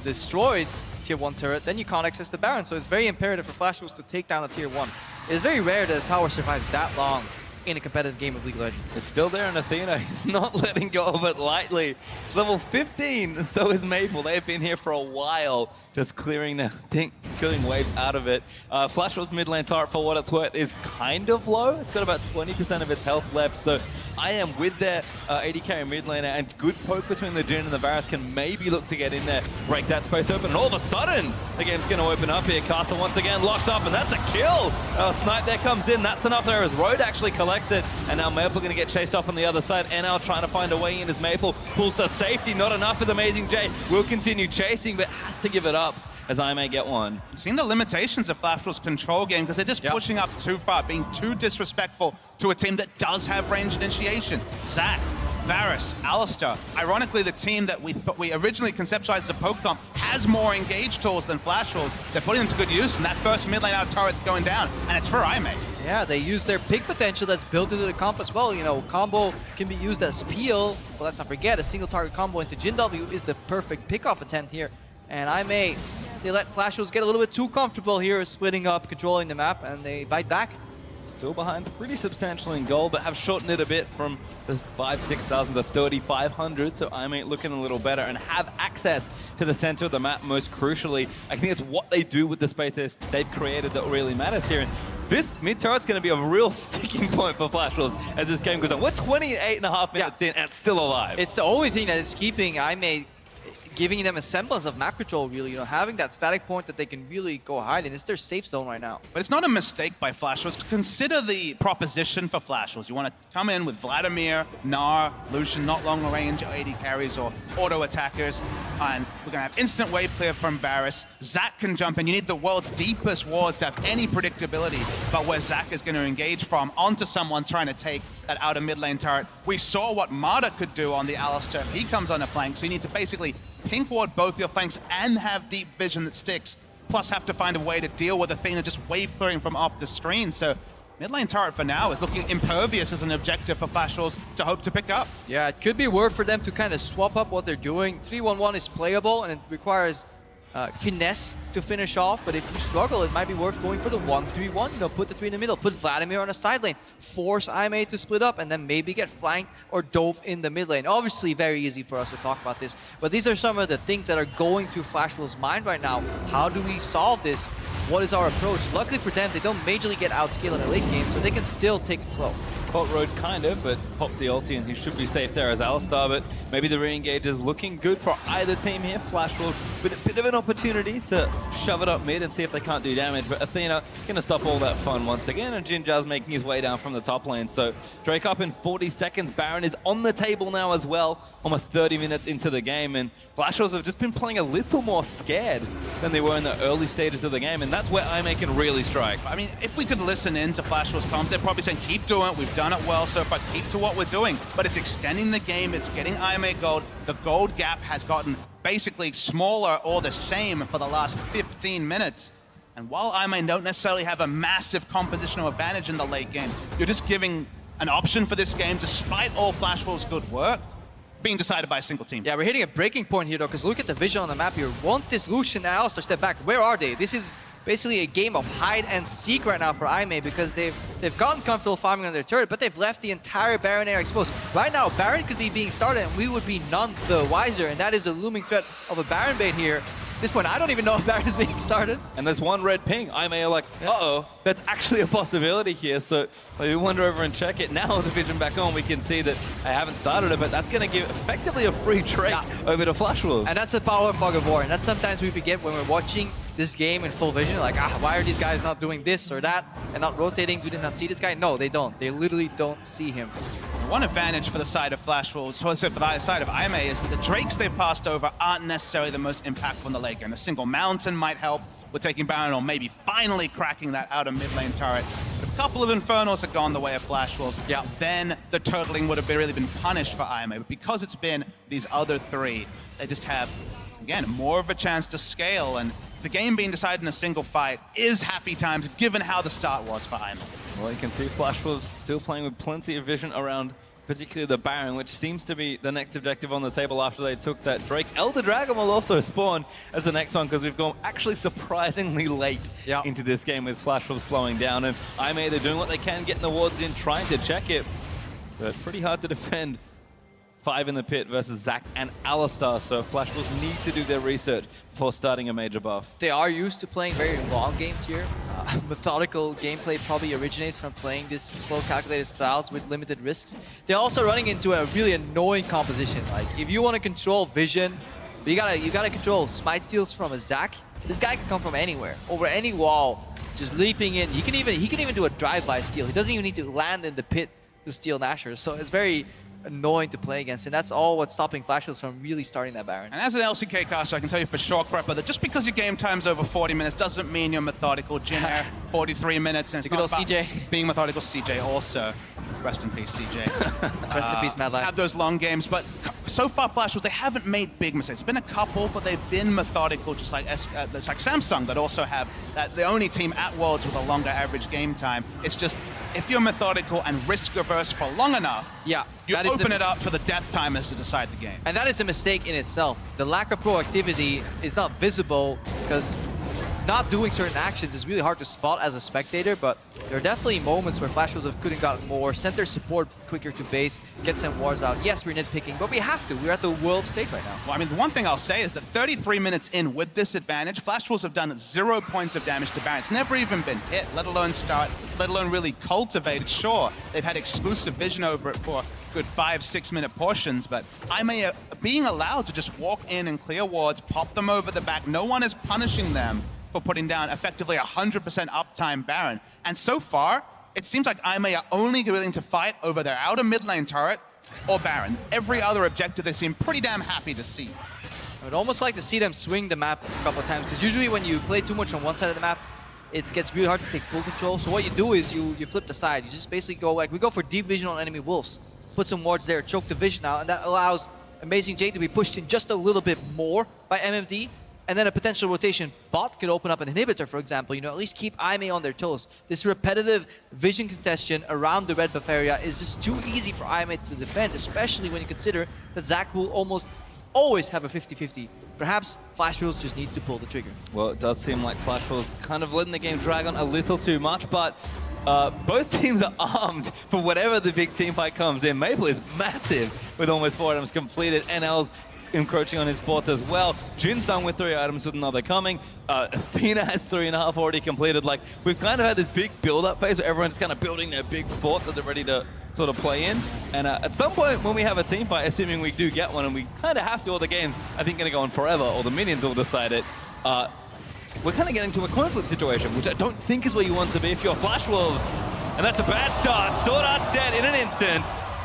B: destroyed tier 1 turret, then you can't access the Baron, so it's very imperative for Flash Wolves to take down the tier 1. It's very rare that a tower survives that long in a competitive game of League of Legends.
C: It's still there in Athena. He's not letting go of it lightly. Level 15, so is Maple. They've been here for a while, just clearing waves out of it. Flash Wolves mid lane turret, for what it's worth, is kind of low. It's got about 20% of its health left, so I am with their AD carry mid laner, and good poke between the Jhin and the Varus can maybe look to get in there, break that space open, and all of a sudden, the game's going to open up here. Castle once again locked up, and that's a kill! Snipe there comes in, that's enough there as Road actually collects it, and now Maple going to get chased off on the other side. NL trying to find a way in as Maple pulls to safety, not enough with Amazing J. Will continue chasing, but has to give it up as I may get one.
A: You've seen the limitations of Flash Wolves' control game because they're just pushing up too far, being too disrespectful to a team that does have range initiation. Zach, Varus, Alistar, ironically the team that we originally conceptualized as a poke comp has more engage tools than Flash tools. They're putting them to good use, and that first mid lane out turret's going down, and it's for Aimee.
B: Yeah, they use their pick potential that's built into the comp as well. You know, combo can be used as peel, but let's not forget, a single target combo into Jin W is the perfect pick-off attempt here. And Aimee, they let Flash Wolves get a little bit too comfortable here, splitting up, controlling the map, and they bite back.
C: Still behind pretty substantially in gold, but have shortened it a bit from the 5,000-6,000 to 3,500. So Aimee looking a little better and have access to the center of the map. Most crucially, I think it's what they do with the space they've created that really matters here. And this mid turret's going to be a real sticking point for Flash Wolves as this game goes on. We're 28.5 minutes in and it's still alive.
B: It's the only thing that is keeping Aimee, giving them a semblance of map control, really. You know, having that static point that they can really go hide in. It's their safe zone right now.
A: But it's not a mistake by Flash Wolves. Consider the proposition for Flash Wolves. You want to come in with Vladimir, Gnar, Lucian, not long range AD carries or auto attackers, and we're going to have instant wave clear from Varus. Zac can jump in. You need the world's deepest wards to have any predictability about where Zac is going to engage from onto someone trying to take that outer mid lane turret. We saw what Marta could do on the Alistar if he comes on a flank, so you need to basically pink ward both your flanks and have deep vision that sticks, plus have to find a way to deal with Athena just wave clearing from off the screen. So mid lane turret for now is looking impervious as an objective for Flash Wolves to hope to pick up.
B: Yeah, it could be worth for them to kind of swap up what they're doing. 3-1-1 is playable and it requires finesse to finish off, but if you struggle, it might be worth going for the 1-3-1. You know, put the 3 in the middle, put Vladimir on a side lane, force Aimee to split up, and then maybe get flanked or dove in the mid lane. Obviously, very easy for us to talk about this, but these are some of the things that are going through Flash Wolves' mind right now. How do we solve this? What is our approach? Luckily for them, they don't majorly get outscaled in the late game, so they can still take it slow.
C: Hot road kind of, but pops the ulti and he should be safe there as Alistar, but maybe the re-engage is looking good for either team here. Flash Wolves with a bit of an opportunity to shove it up mid and see if they can't do damage, but Athena gonna stop all that fun once again, and Jinjar's making his way down from the top lane. So Drake up in 40 seconds, Baron is on the table now as well, almost 30 minutes into the game, and Flash Wolves have just been playing a little more scared than they were in the early stages of the game, and that's where Aimee can really strike.
A: I mean, if we could listen in to Flash Wolves' comms, they're probably saying, keep doing it, we've done it well so far, keep to what we're doing. But it's extending the game, it's getting Aimee gold. The gold gap has gotten basically smaller or the same for the last 15 minutes. And while Aimee don't necessarily have a massive compositional advantage in the late game, you're just giving an option for this game, despite all Flash Wolves' good work, being decided by a single team.
B: Yeah, we're hitting a breaking point here though, because look at the vision on the map here. Once this Lucian and Alistar step back, where are they? This is basically a game of hide and seek right now for Aimee, because they've gotten comfortable farming on their turret, but they've left the entire Baron area exposed. Right now, Baron could be being started and we would be none the wiser, and that is a looming threat of a Baron bait here. At this point, I don't even know if Baron is being started.
C: And there's one red ping. Aimee are like, uh-oh, that's actually a possibility here. So we wander over and check it. Now with the vision back on, we can see that I haven't started it, but that's going to give effectively a free trade over to Flash Wolves.
B: And that's the power of Fog of War, and that's sometimes we forget when we're watching this game in full vision, like, why are these guys not doing this or that and not rotating? Do they not see this guy? No, they don't. They literally don't see him.
A: One advantage for the side of Flash Wolves, for the side of Aimee, is that the Drakes they've passed over aren't necessarily the most impactful in the late game. A single mountain might help with taking Baron or maybe finally cracking that outer mid lane turret. But if a couple of Infernals had gone the way of Flash Wolves, then the turtling would have really been punished for Aimee. But because it's been these other three, they just have, again, more of a chance to scale, and the game being decided in a single fight is happy times given how the start was for Aimee.
C: Well, you can see Flash Wolves still playing with plenty of vision around particularly the Baron, which seems to be the next objective on the table after they took that Drake. Elder Dragon will also spawn as the next one, because we've gone actually surprisingly late into this game with Flash Wolves slowing down, and Aimee, they're doing what they can, getting the wards in, trying to check it, but pretty hard to defend. 5 in the pit versus Zac and Alistar, so Flash Wolves need to do their research before starting a major buff.
B: They are used to playing very long games here. Methodical gameplay probably originates from playing these slow calculated styles with limited risks. They're also running into a really annoying composition. Like, if you want to control vision, you gotta control smite steals from a Zac. This guy can come from anywhere, over any wall, just leaping in. He can even do a drive-by steal. He doesn't even need to land in the pit to steal Nashor. So it's very annoying to play against, and that's all what's stopping Flash Wolves from really starting that Baron.
A: And as an LCK caster, I can tell you for sure, Crepper, that just because your game time's over 40 minutes doesn't mean you're methodical. Jin Air, 43 minutes, and it's
B: good old CJ.
A: being methodical. CJ also. Rest in peace, CJ.
B: Rest in peace, Mad Lad.
A: Have those long games, but so far, Flash Wolves, they haven't made big mistakes. There's been a couple, but they've been methodical, just like there's like Samsung that also have that the only team at Worlds with a longer average game time. It's just if you're methodical and risk averse for long enough,
B: yeah,
A: you open it up for the death timers to decide the game.
B: And that is a mistake in itself. The lack of proactivity is not visible because not doing certain actions is really hard to spot as a spectator, but there are definitely moments where Flash Wolves could have gotten more, sent their support quicker to base, get some wars out. Yes, we're nitpicking, but we have to. We're at the world stage right now.
A: Well, I mean, the one thing I'll say is that 33 minutes in with this advantage, Flash Wolves have done 0 points of damage to Baron. It's never even been hit, let alone really cultivated. Sure, they've had exclusive vision over it for good 5-6 minute portions, but being allowed to just walk in and clear wards, pop them over the back, no one is punishing them for putting down effectively 100% uptime Baron. And so far, it seems like IMA are only willing to fight over their outer mid lane turret or Baron. Every other objective they seem pretty damn happy to see.
B: I would almost like to see them swing the map a couple of times, because usually when you play too much on one side of the map, it gets really hard to take full control. So what you do is you flip the side. You just basically go like, we go for deep vision on enemy wolves, put some wards there, choke the vision out, and that allows Amazing Jade to be pushed in just a little bit more by MMD. And then a potential rotation bot could open up an inhibitor, for example, at least keep IMA on their toes. This repetitive vision congestion around the red buff area is just too easy for IMA to defend, especially when you consider that Zach will almost always have a 50-50. Perhaps Flash Wolves just need to pull the trigger.
C: Well, it does seem like Flash Wolves kind of letting the game drag on a little too much, but both teams are armed for whatever the big team fight comes in. Maple is massive with almost 4 items completed. NL's encroaching on his fourth as well. Jin's done with 3 items with another coming. Athena has 3.5 already completed. Like, we've kind of had this big build-up phase where everyone's kind of building their big fort that they're ready to sort of play in. And at some point when we have a team fight, assuming we do get one, and we kind of have to, all the games, I think, going to go on forever, or the minions will decide it, we're kind of getting to a coin flip situation, which I don't think is where you want to be if you're Flash Wolves. And that's a bad start. Sword Art's dead in an instant.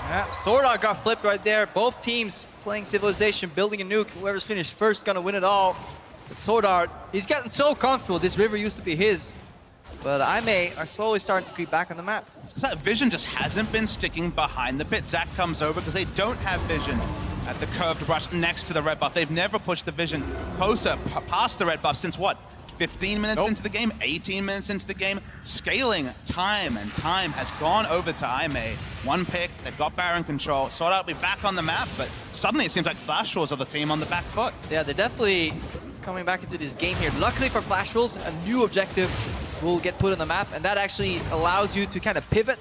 B: Yeah, Sword Art got flipped right there. Both teams playing Civilization, building a nuke. Whoever's finished first gonna win it all. But Sword Art, he's gotten so comfortable. This river used to be his. But IMA are slowly starting to creep back on the map.
A: It's because that vision just hasn't been sticking behind the pit. Zach comes over because they don't have vision at the curved rush next to the red buff. They've never pushed the vision closer past the red buff since what? 15 minutes into the game, 18 minutes into the game. Scaling time and time has gone over to IMA. One pick, they've got Baron control. Sword Art will be back on the map, but suddenly it seems like Flash Wolves are the team on the back foot.
B: Yeah, they're definitely coming back into this game here. Luckily for Flash Wolves, a new objective will get put on the map, and that actually allows you to kind of pivot.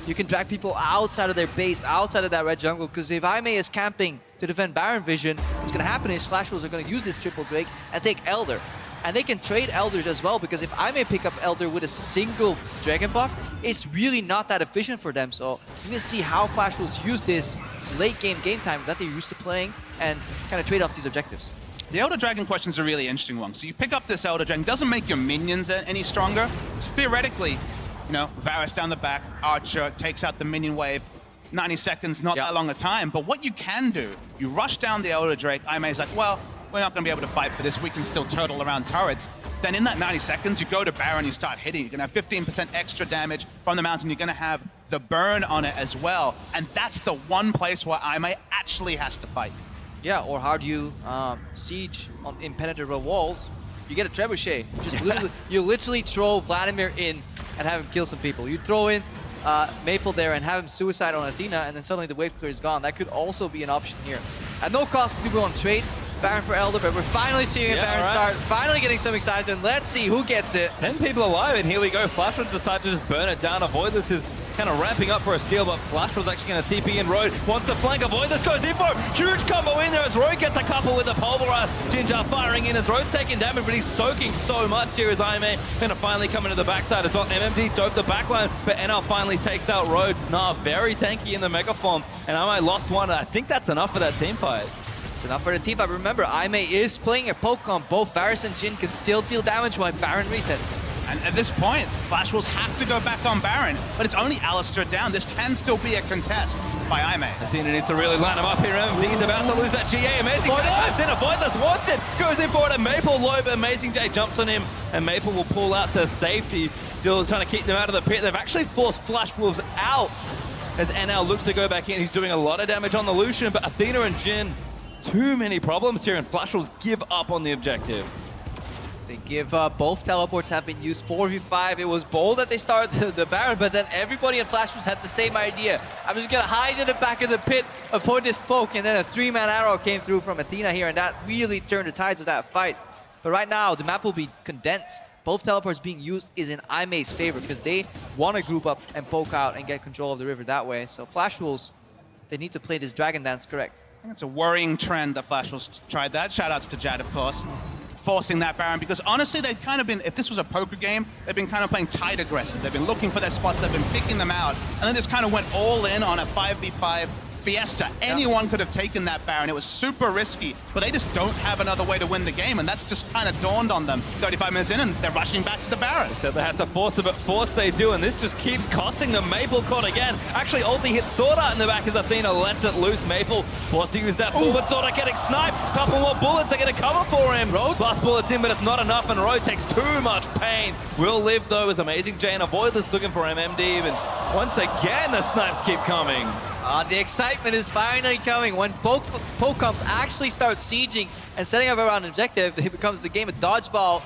B: You can drag people outside of their base, outside of that red jungle, because if IMA is camping to defend Baron vision, what's going to happen is Flash Wolves are going to use this triple Drake and take Elder. And they can trade Elders as well, because if I may pick up Elder with a single Dragon buff, it's really not that efficient for them. So you can see how Flash Wolves use this late game time that they're used to playing and kind of trade off these objectives.
A: The Elder Dragon question is a really interesting one. So you pick up this Elder Dragon, doesn't make your minions any stronger. It's theoretically, Varus down the back, Archer takes out the minion wave. 90 seconds, not that long a time. But what you can do, you rush down the Elder Drake. IMA's like, well, we're not going to be able to fight for this. We can still turtle around turrets. Then in that 90 seconds, you go to Baron, you start hitting. You're going to have 15% extra damage from the mountain. You're going to have the burn on it as well. And that's the one place where IMA actually has to fight.
B: Yeah, or how do you siege on impenetrable walls? You get a trebuchet. You literally throw Vladimir in and have him kill some people. You throw in Maple there and have him suicide on Athena, and then suddenly the wave clear is gone. That could also be an option here. At no cost to go on trade. Baron for Elder, but we're finally seeing a Baron start, finally getting some excitement. Let's see who gets it.
C: 10 people alive, and here we go. Flash will decide to just burn it down. Avoidance is kind of ramping up for a steal, but Flash was actually going to TP in. Road wants to flank. Avoidance goes in for it. Huge combo in there as Road gets a couple with the Pulverize. Ginger firing in as Road's taking damage, but he's soaking so much here as IMA going to finally come into the backside as well. MMD dope the backline, but NL finally takes out Road. Nah, very tanky in the Mega Form, and IMA lost one. I think that's enough for that team fight.
B: Enough for the team fight. Remember, IMA is playing a poke on both Varus and Jin, can still deal damage while Baron resets.
A: And at this point, Flash Wolves have to go back on Baron, but it's only Alistair down. This can still be a contest by IMA.
C: Athena needs to really line him up here. He's about to lose that GA. Amazing Jay in. Avoidless wants it. Goes in for it, and Maple low, but Amazing Jay jumps on him, and Maple will pull out to safety. Still trying to keep them out of the pit. They've actually forced Flash Wolves out as NL looks to go back in. He's doing a lot of damage on the Lucian, but Athena and Jhin, too many problems here, and Flash Wolves give up on the objective.
B: They give up. Both teleports have been used 4v5. It was bold that they started the Baron, but then everybody in Flash Wolves had the same idea. I'm just gonna hide in the back of the pit, avoid this smoke, and then a 3-man arrow came through from Athena here, and that really turned the tides of that fight. But right now, the map will be condensed. Both teleports being used is in IME's favor because they want to group up and poke out and get control of the river that way. So Flash Wolves, they need to play this Dragon Dance correct.
A: I think it's a worrying trend that Flash Wolves tried that. Shoutouts to Jad, of course, forcing that Baron, because honestly, they've kind of been, if this was a poker game, they've been kind of playing tight aggressive. They've been looking for their spots, they've been picking them out, and then just kind of went all in on a 5v5 fiesta. Anyone could have taken that Baron. It was super risky, but they just don't have another way to win the game, and that's just kind of dawned on them 35 minutes in, and they're rushing back to the Baron.
C: They said they had to force it, but force they do, and this just keeps costing them. Maple caught again. Actually, ulti hits Sword Art in the back as Athena lets it loose. Maple forced to use that bull, but Sword Art getting sniped. Couple more bullets, they're going to cover for him.
B: Road
C: plus bullets in, but it's not enough, and Road takes too much pain. Will live, though, is amazing. Jane Avoidless looking for MMD, and once again, the snipes keep coming.
B: The excitement is finally coming. When Pokecoms actually start sieging and setting up around an objective, it becomes a game of dodgeball.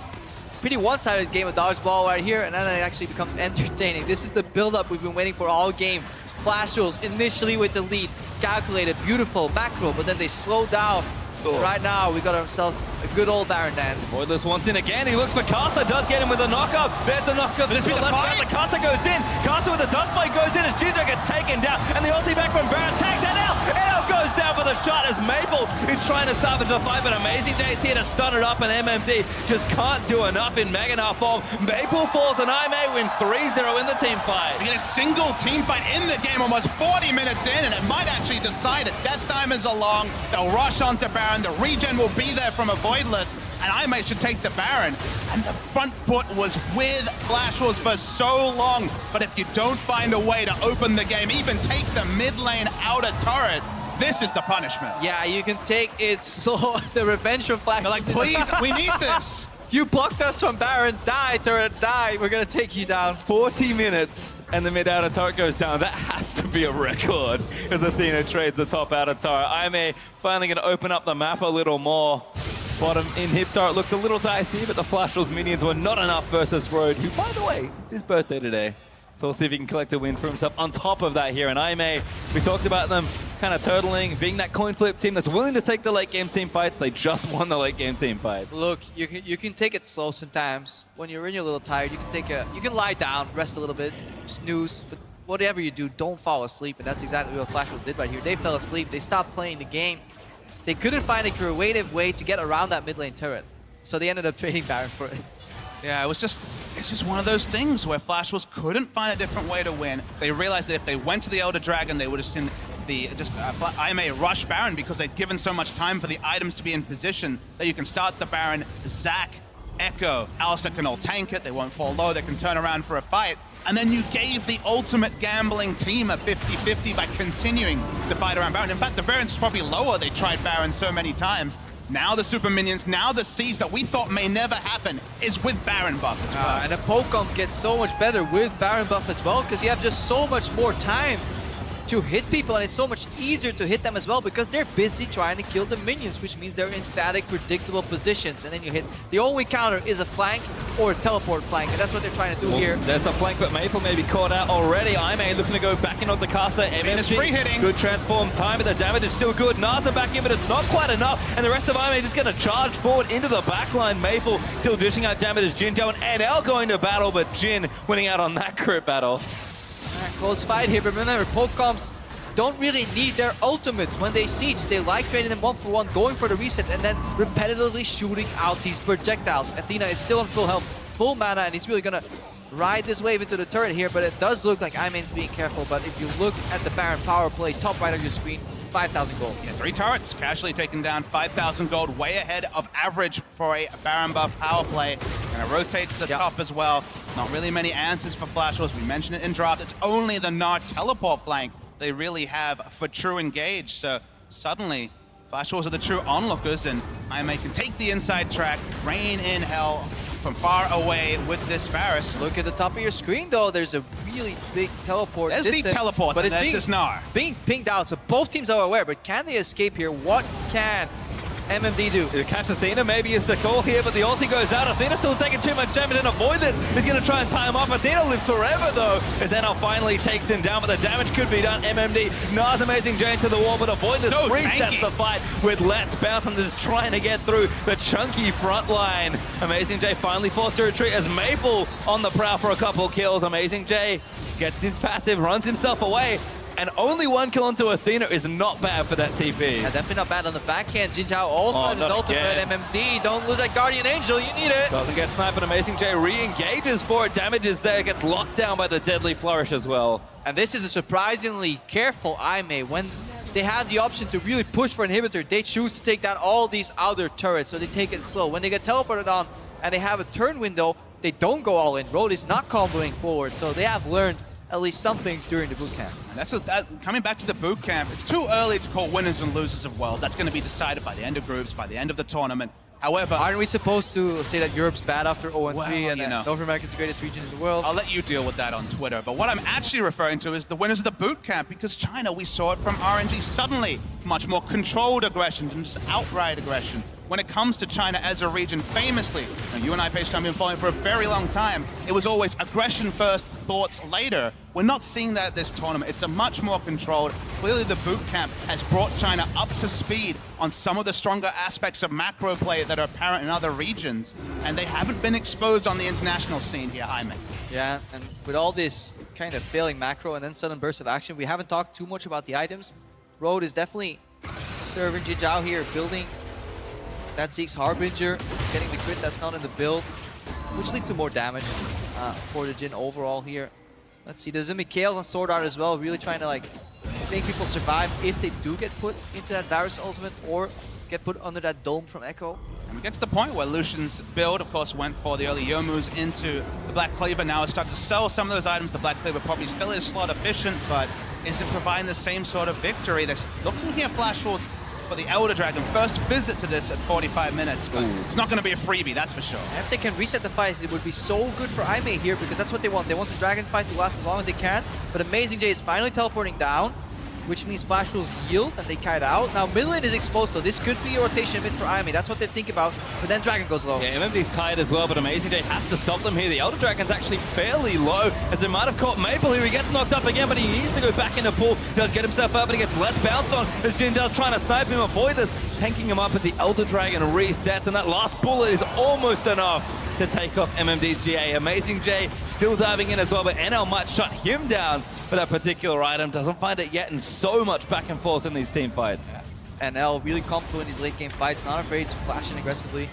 B: Pretty one-sided game of dodgeball right here, and then it actually becomes entertaining. This is the build-up we've been waiting for all game. Flash Wolves initially with the lead, calculated, beautiful macro, but then they slow down. Right now, we got ourselves a good old Baron dance.
C: Voidless wants in again. He looks for Casa, does get him with a knockup. There's the knockup.
A: This
C: to the
A: be the
C: left
A: fight?
C: side. Casa goes in. Casa with the dust bite goes in as Ginger gets taken down. And the ulti back from Baron tags NL. NL goes down for the shot as Maple is trying to salvage the fight, but Amazing Days here to stun it up, and MMD just can't do enough in Magnar form. Maple falls and IMA win 3-0 in the team fight.
A: We get a single team fight in the game, almost 40 minutes in, and it might actually decide it. Death time is along. They'll rush onto Baron. The regen will be there from a Voidless, and IMA should take the Baron. And the front foot was with Flash Wolves for so long, but if you don't find a way to open the game, even take the mid lane outer turret, this is the punishment.
B: Yeah, you can take it slow. The revenge from Flash
A: They're like,
B: Wolves.
A: please, we need this.
B: You blocked us from Baron. Die, turret, die. We're gonna take you down.
C: 40 minutes and the mid outer turret goes down. That has to be a record as Athena trades the top outer turret. IMA finally going to open up the map a little more. Bottom in hip turret looked a little dicey, but the Flash Wolves minions were not enough versus Road, who, by the way, it's his birthday today. So we'll see if he can collect a win for himself on top of that here. And IMA, we talked about them kind of turtling, being that coin flip team that's willing to take the late game team fights. They just won the late game team fight.
B: Look, you can take it slow sometimes. When you're a little tired, you can lie down, rest a little bit, snooze. But whatever you do, don't fall asleep. And that's exactly what Flash Wolves did right here. They fell asleep. They stopped playing the game. They couldn't find a creative way to get around that mid lane turret. So they ended up trading Baron for it.
A: Yeah, it's just one of those things where Flash Wolves couldn't find a different way to win. They realized that if they went to the Elder Dragon, they would have seen the IMA rush Baron because they'd given so much time for the items to be in position that you can start the Baron, Zac, Echo, Alistar can all tank it, they won't fall low, they can turn around for a fight. And then you gave the ultimate gambling team a 50-50 by continuing to fight around Baron. In fact, the Baron's probably lower. They tried Baron so many times. Now the super minions, now the siege that we thought may never happen is with Baron buff as well.
B: And the Pokemon gets so much better with Baron buff as well because you have just so much more time to hit people, and it's so much easier to hit them as well because they're busy trying to kill the minions, which means they're in static, predictable positions, and then you hit. The only counter is a flank or a teleport flank, and that's what they're trying to do here.
C: There's the flank, but Maple may be caught out already. IMA looking to go back in onto Casa.
A: Venus free hitting.
C: Good transform time, but the damage is still good. Naza back in, but it's not quite enough, and the rest of IMA just going to charge forward into the backline. Maple still dishing out damage as Jin and NL going to battle, but Jin winning out on that crit battle.
B: Close fight here, but remember, Pokecoms don't really need their ultimates when they siege. They like trading them 1-for-1, going for the reset, and then repetitively shooting out these projectiles. Athena is still on full health, full mana, and he's really gonna ride this wave into the turret here, but it does look like Iman's being careful. But if you look at the Baron power play, top right of your screen, 5,000 gold.
A: Yeah, 3 turrets, casually taking down 5,000 gold, way ahead of average for a Baron buff power play. Gonna rotate to the top as well. Not really many answers for Flash Wolves. We mentioned it in draft. It's only the Nart teleport flank they really have for true engage. So suddenly, Flash Wolves are the true onlookers, and IMA can take the inside track, rain in hell from far away with this Varus.
B: Look at the top of your screen, though. There's a really big teleport.
A: There's
B: distance,
A: deep teleport,
B: but
A: and
B: it's
A: there's Gnar.
B: being pinged out, so both teams are aware. But can they escape here? What can MMD do?
C: The catch Athena maybe is the call here, but the ulti goes out. Athena's still taking too much damage and avoid this. He's going to try and tie him off. Athena lives forever, though. And then finally takes him down, but the damage could be done. MMD, Nar's Amazing J into the wall, but avoid this.
A: So
C: Resets the fight with Let's Bounce and just trying to get through the chunky front line. Amazing J finally forced to retreat as Maple on the prowl for a couple kills. Amazing J gets his passive, runs himself away. And only one kill onto Athena is not bad for that TP.
B: Yeah, definitely not bad on the backhand. Jin Zhao also has his ultimate. MMD, don't lose that Guardian Angel, you need it.
C: Doesn't get sniped, and Amazing J re-engages for it. Damages there, gets locked down by the Deadly Flourish as well.
B: And this is a surprisingly careful Aimee. When they have the option to really push for inhibitor, they choose to take down all these outer turrets, so they take it slow. When they get teleported on and they have a turn window, they don't go all in. Road is not comboing forward, so they have learned at least something during the boot camp.
A: Coming back to the boot camp, it's too early to call winners and losers of Worlds. That's going to be decided by the end of groups, by the end of the tournament. However,
B: aren't we supposed to say that Europe's bad after 0-3
A: well,
B: and that North America's the greatest region in the world?
A: I'll let you deal with that on Twitter. But what I'm actually referring to is the winners of the boot camp, because China, we saw it from RNG suddenly, much more controlled aggression than just outright aggression. When it comes to China as a region, famously, and you and I, Paige, have been following for a very long time, it was always aggression first, thoughts later. We're not seeing that this tournament. It's a much more controlled. Clearly, the boot camp has brought China up to speed on some of the stronger aspects of macro play that are apparent in other regions, and they haven't been exposed on the international scene here, Jaime.
B: Yeah, and with all this kind of failing macro and then sudden burst of action, we haven't talked too much about the items. Road is definitely serving Jin Zhao here, building that Zeke's Harbinger, getting the crit that's not in the build, which leads to more damage for the Jin overall here. Let's see, there's a Mikhails on Sword Art as well, really trying to like make people survive if they do get put into that Varus ultimate or get put under that dome from Echo.
A: And we get to the point where Lucian's build, of course, went for the early Youmu's into the Black Cleaver. Now it's starting to sell some of those items. The Black Cleaver probably still is slot efficient, but is it providing the same sort of victory? They're looking here, Flash Wolves, for the Elder Dragon. First visit to this at 45 minutes, but it's not going to be a freebie, that's for sure.
B: And if they can reset the fight, it would be so good for Aimee here because that's what they want. They want the Dragon fight to last as long as they can, but Amazing J is finally teleporting down, which means Flash will yield and they kite out. Now mid lane is exposed though. This could be a rotation mid for Aimee. That's what they think about, but then Dragon goes low.
C: Yeah, MMD's tired as well, but Amazing J has to stop them here. The Elder Dragon's actually fairly low, as they might have caught Maple here. He gets knocked up again, but he needs to go back in the pool. Does get himself up, and he gets less bounced on as Jin does trying to snipe him. Avoid this, tanking him up as the Elder Dragon resets, and that last bullet is almost enough to take off MMD's GA. Amazing J still diving in as well, but NL might shut him down for that particular item. Doesn't find it yet, and so much back and forth in these team fights.
B: Yeah. NL really comfortable in these late game fights, not afraid to flash in aggressively.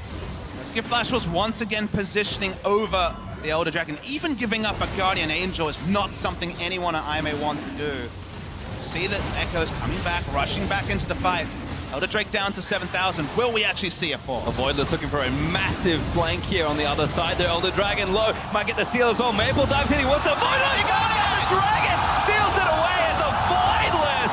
A: Let's give Flash Wolves once again positioning over the Elder Dragon. Even giving up a Guardian Angel is not something anyone at Aimee want to do. See that Echo's coming back, rushing back into the fight. Elder Drake down to 7,000. Will we actually see a fall?
C: Avoidless looking for a massive flank here on the other side there. Elder Dragon low, might get the steal as well. Maple dives in, he wants to avoid it! He got it! Elder Dragon steals it away as Avoidless!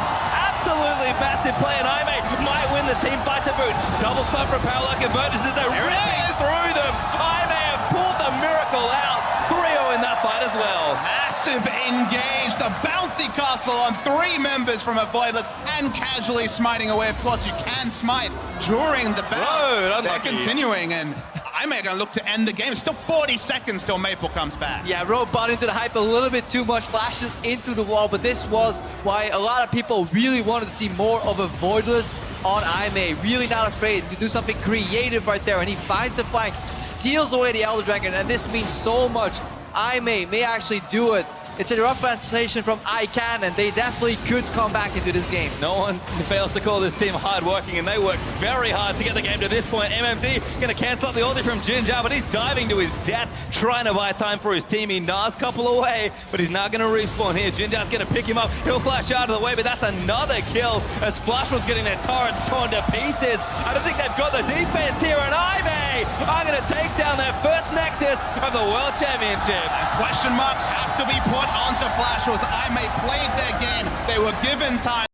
C: Absolutely massive play, and Aimee might win the team fight to boot. Double spot for Parallax Convergence as they're ripping through them. Aimee have pulled the miracle out. 3-0 in that fight as well.
A: Massive engage, the bouncy castle on 3 members from Avoidless and casually smiting away. Of course, you can smite during the battle. They're continuing, and Aimee are going to look to end the game. It's still 40 seconds till Maple comes back.
B: Yeah, Rogue bought into the hype a little bit too much, flashes into the wall, but this was why a lot of people really wanted to see more of Avoidless on Aimee. Really not afraid to do something creative right there, and he finds the flank, steals away the Elder Dragon, and this means so much. Aimee may actually do it. It's a rough translation from I can, and they definitely could come back into this game.
C: No one fails to call this team hard-working, and they worked very hard to get the game to this point. MMD going to cancel out the ulti from Jin Zhao, but he's diving to his death, trying to buy time for his team. He gnaws couple away, but he's now going to respawn here. Jin Zhao's going to pick him up. He'll flash out of the way, but that's another kill as Splashman's getting their turrets torn to pieces. I don't think they've got the defense here, and Aimee are going to take down their first Nexus of the World Championship.
A: Question marks have to be put onto Flash Wolves. Aimee played their game. They were given time.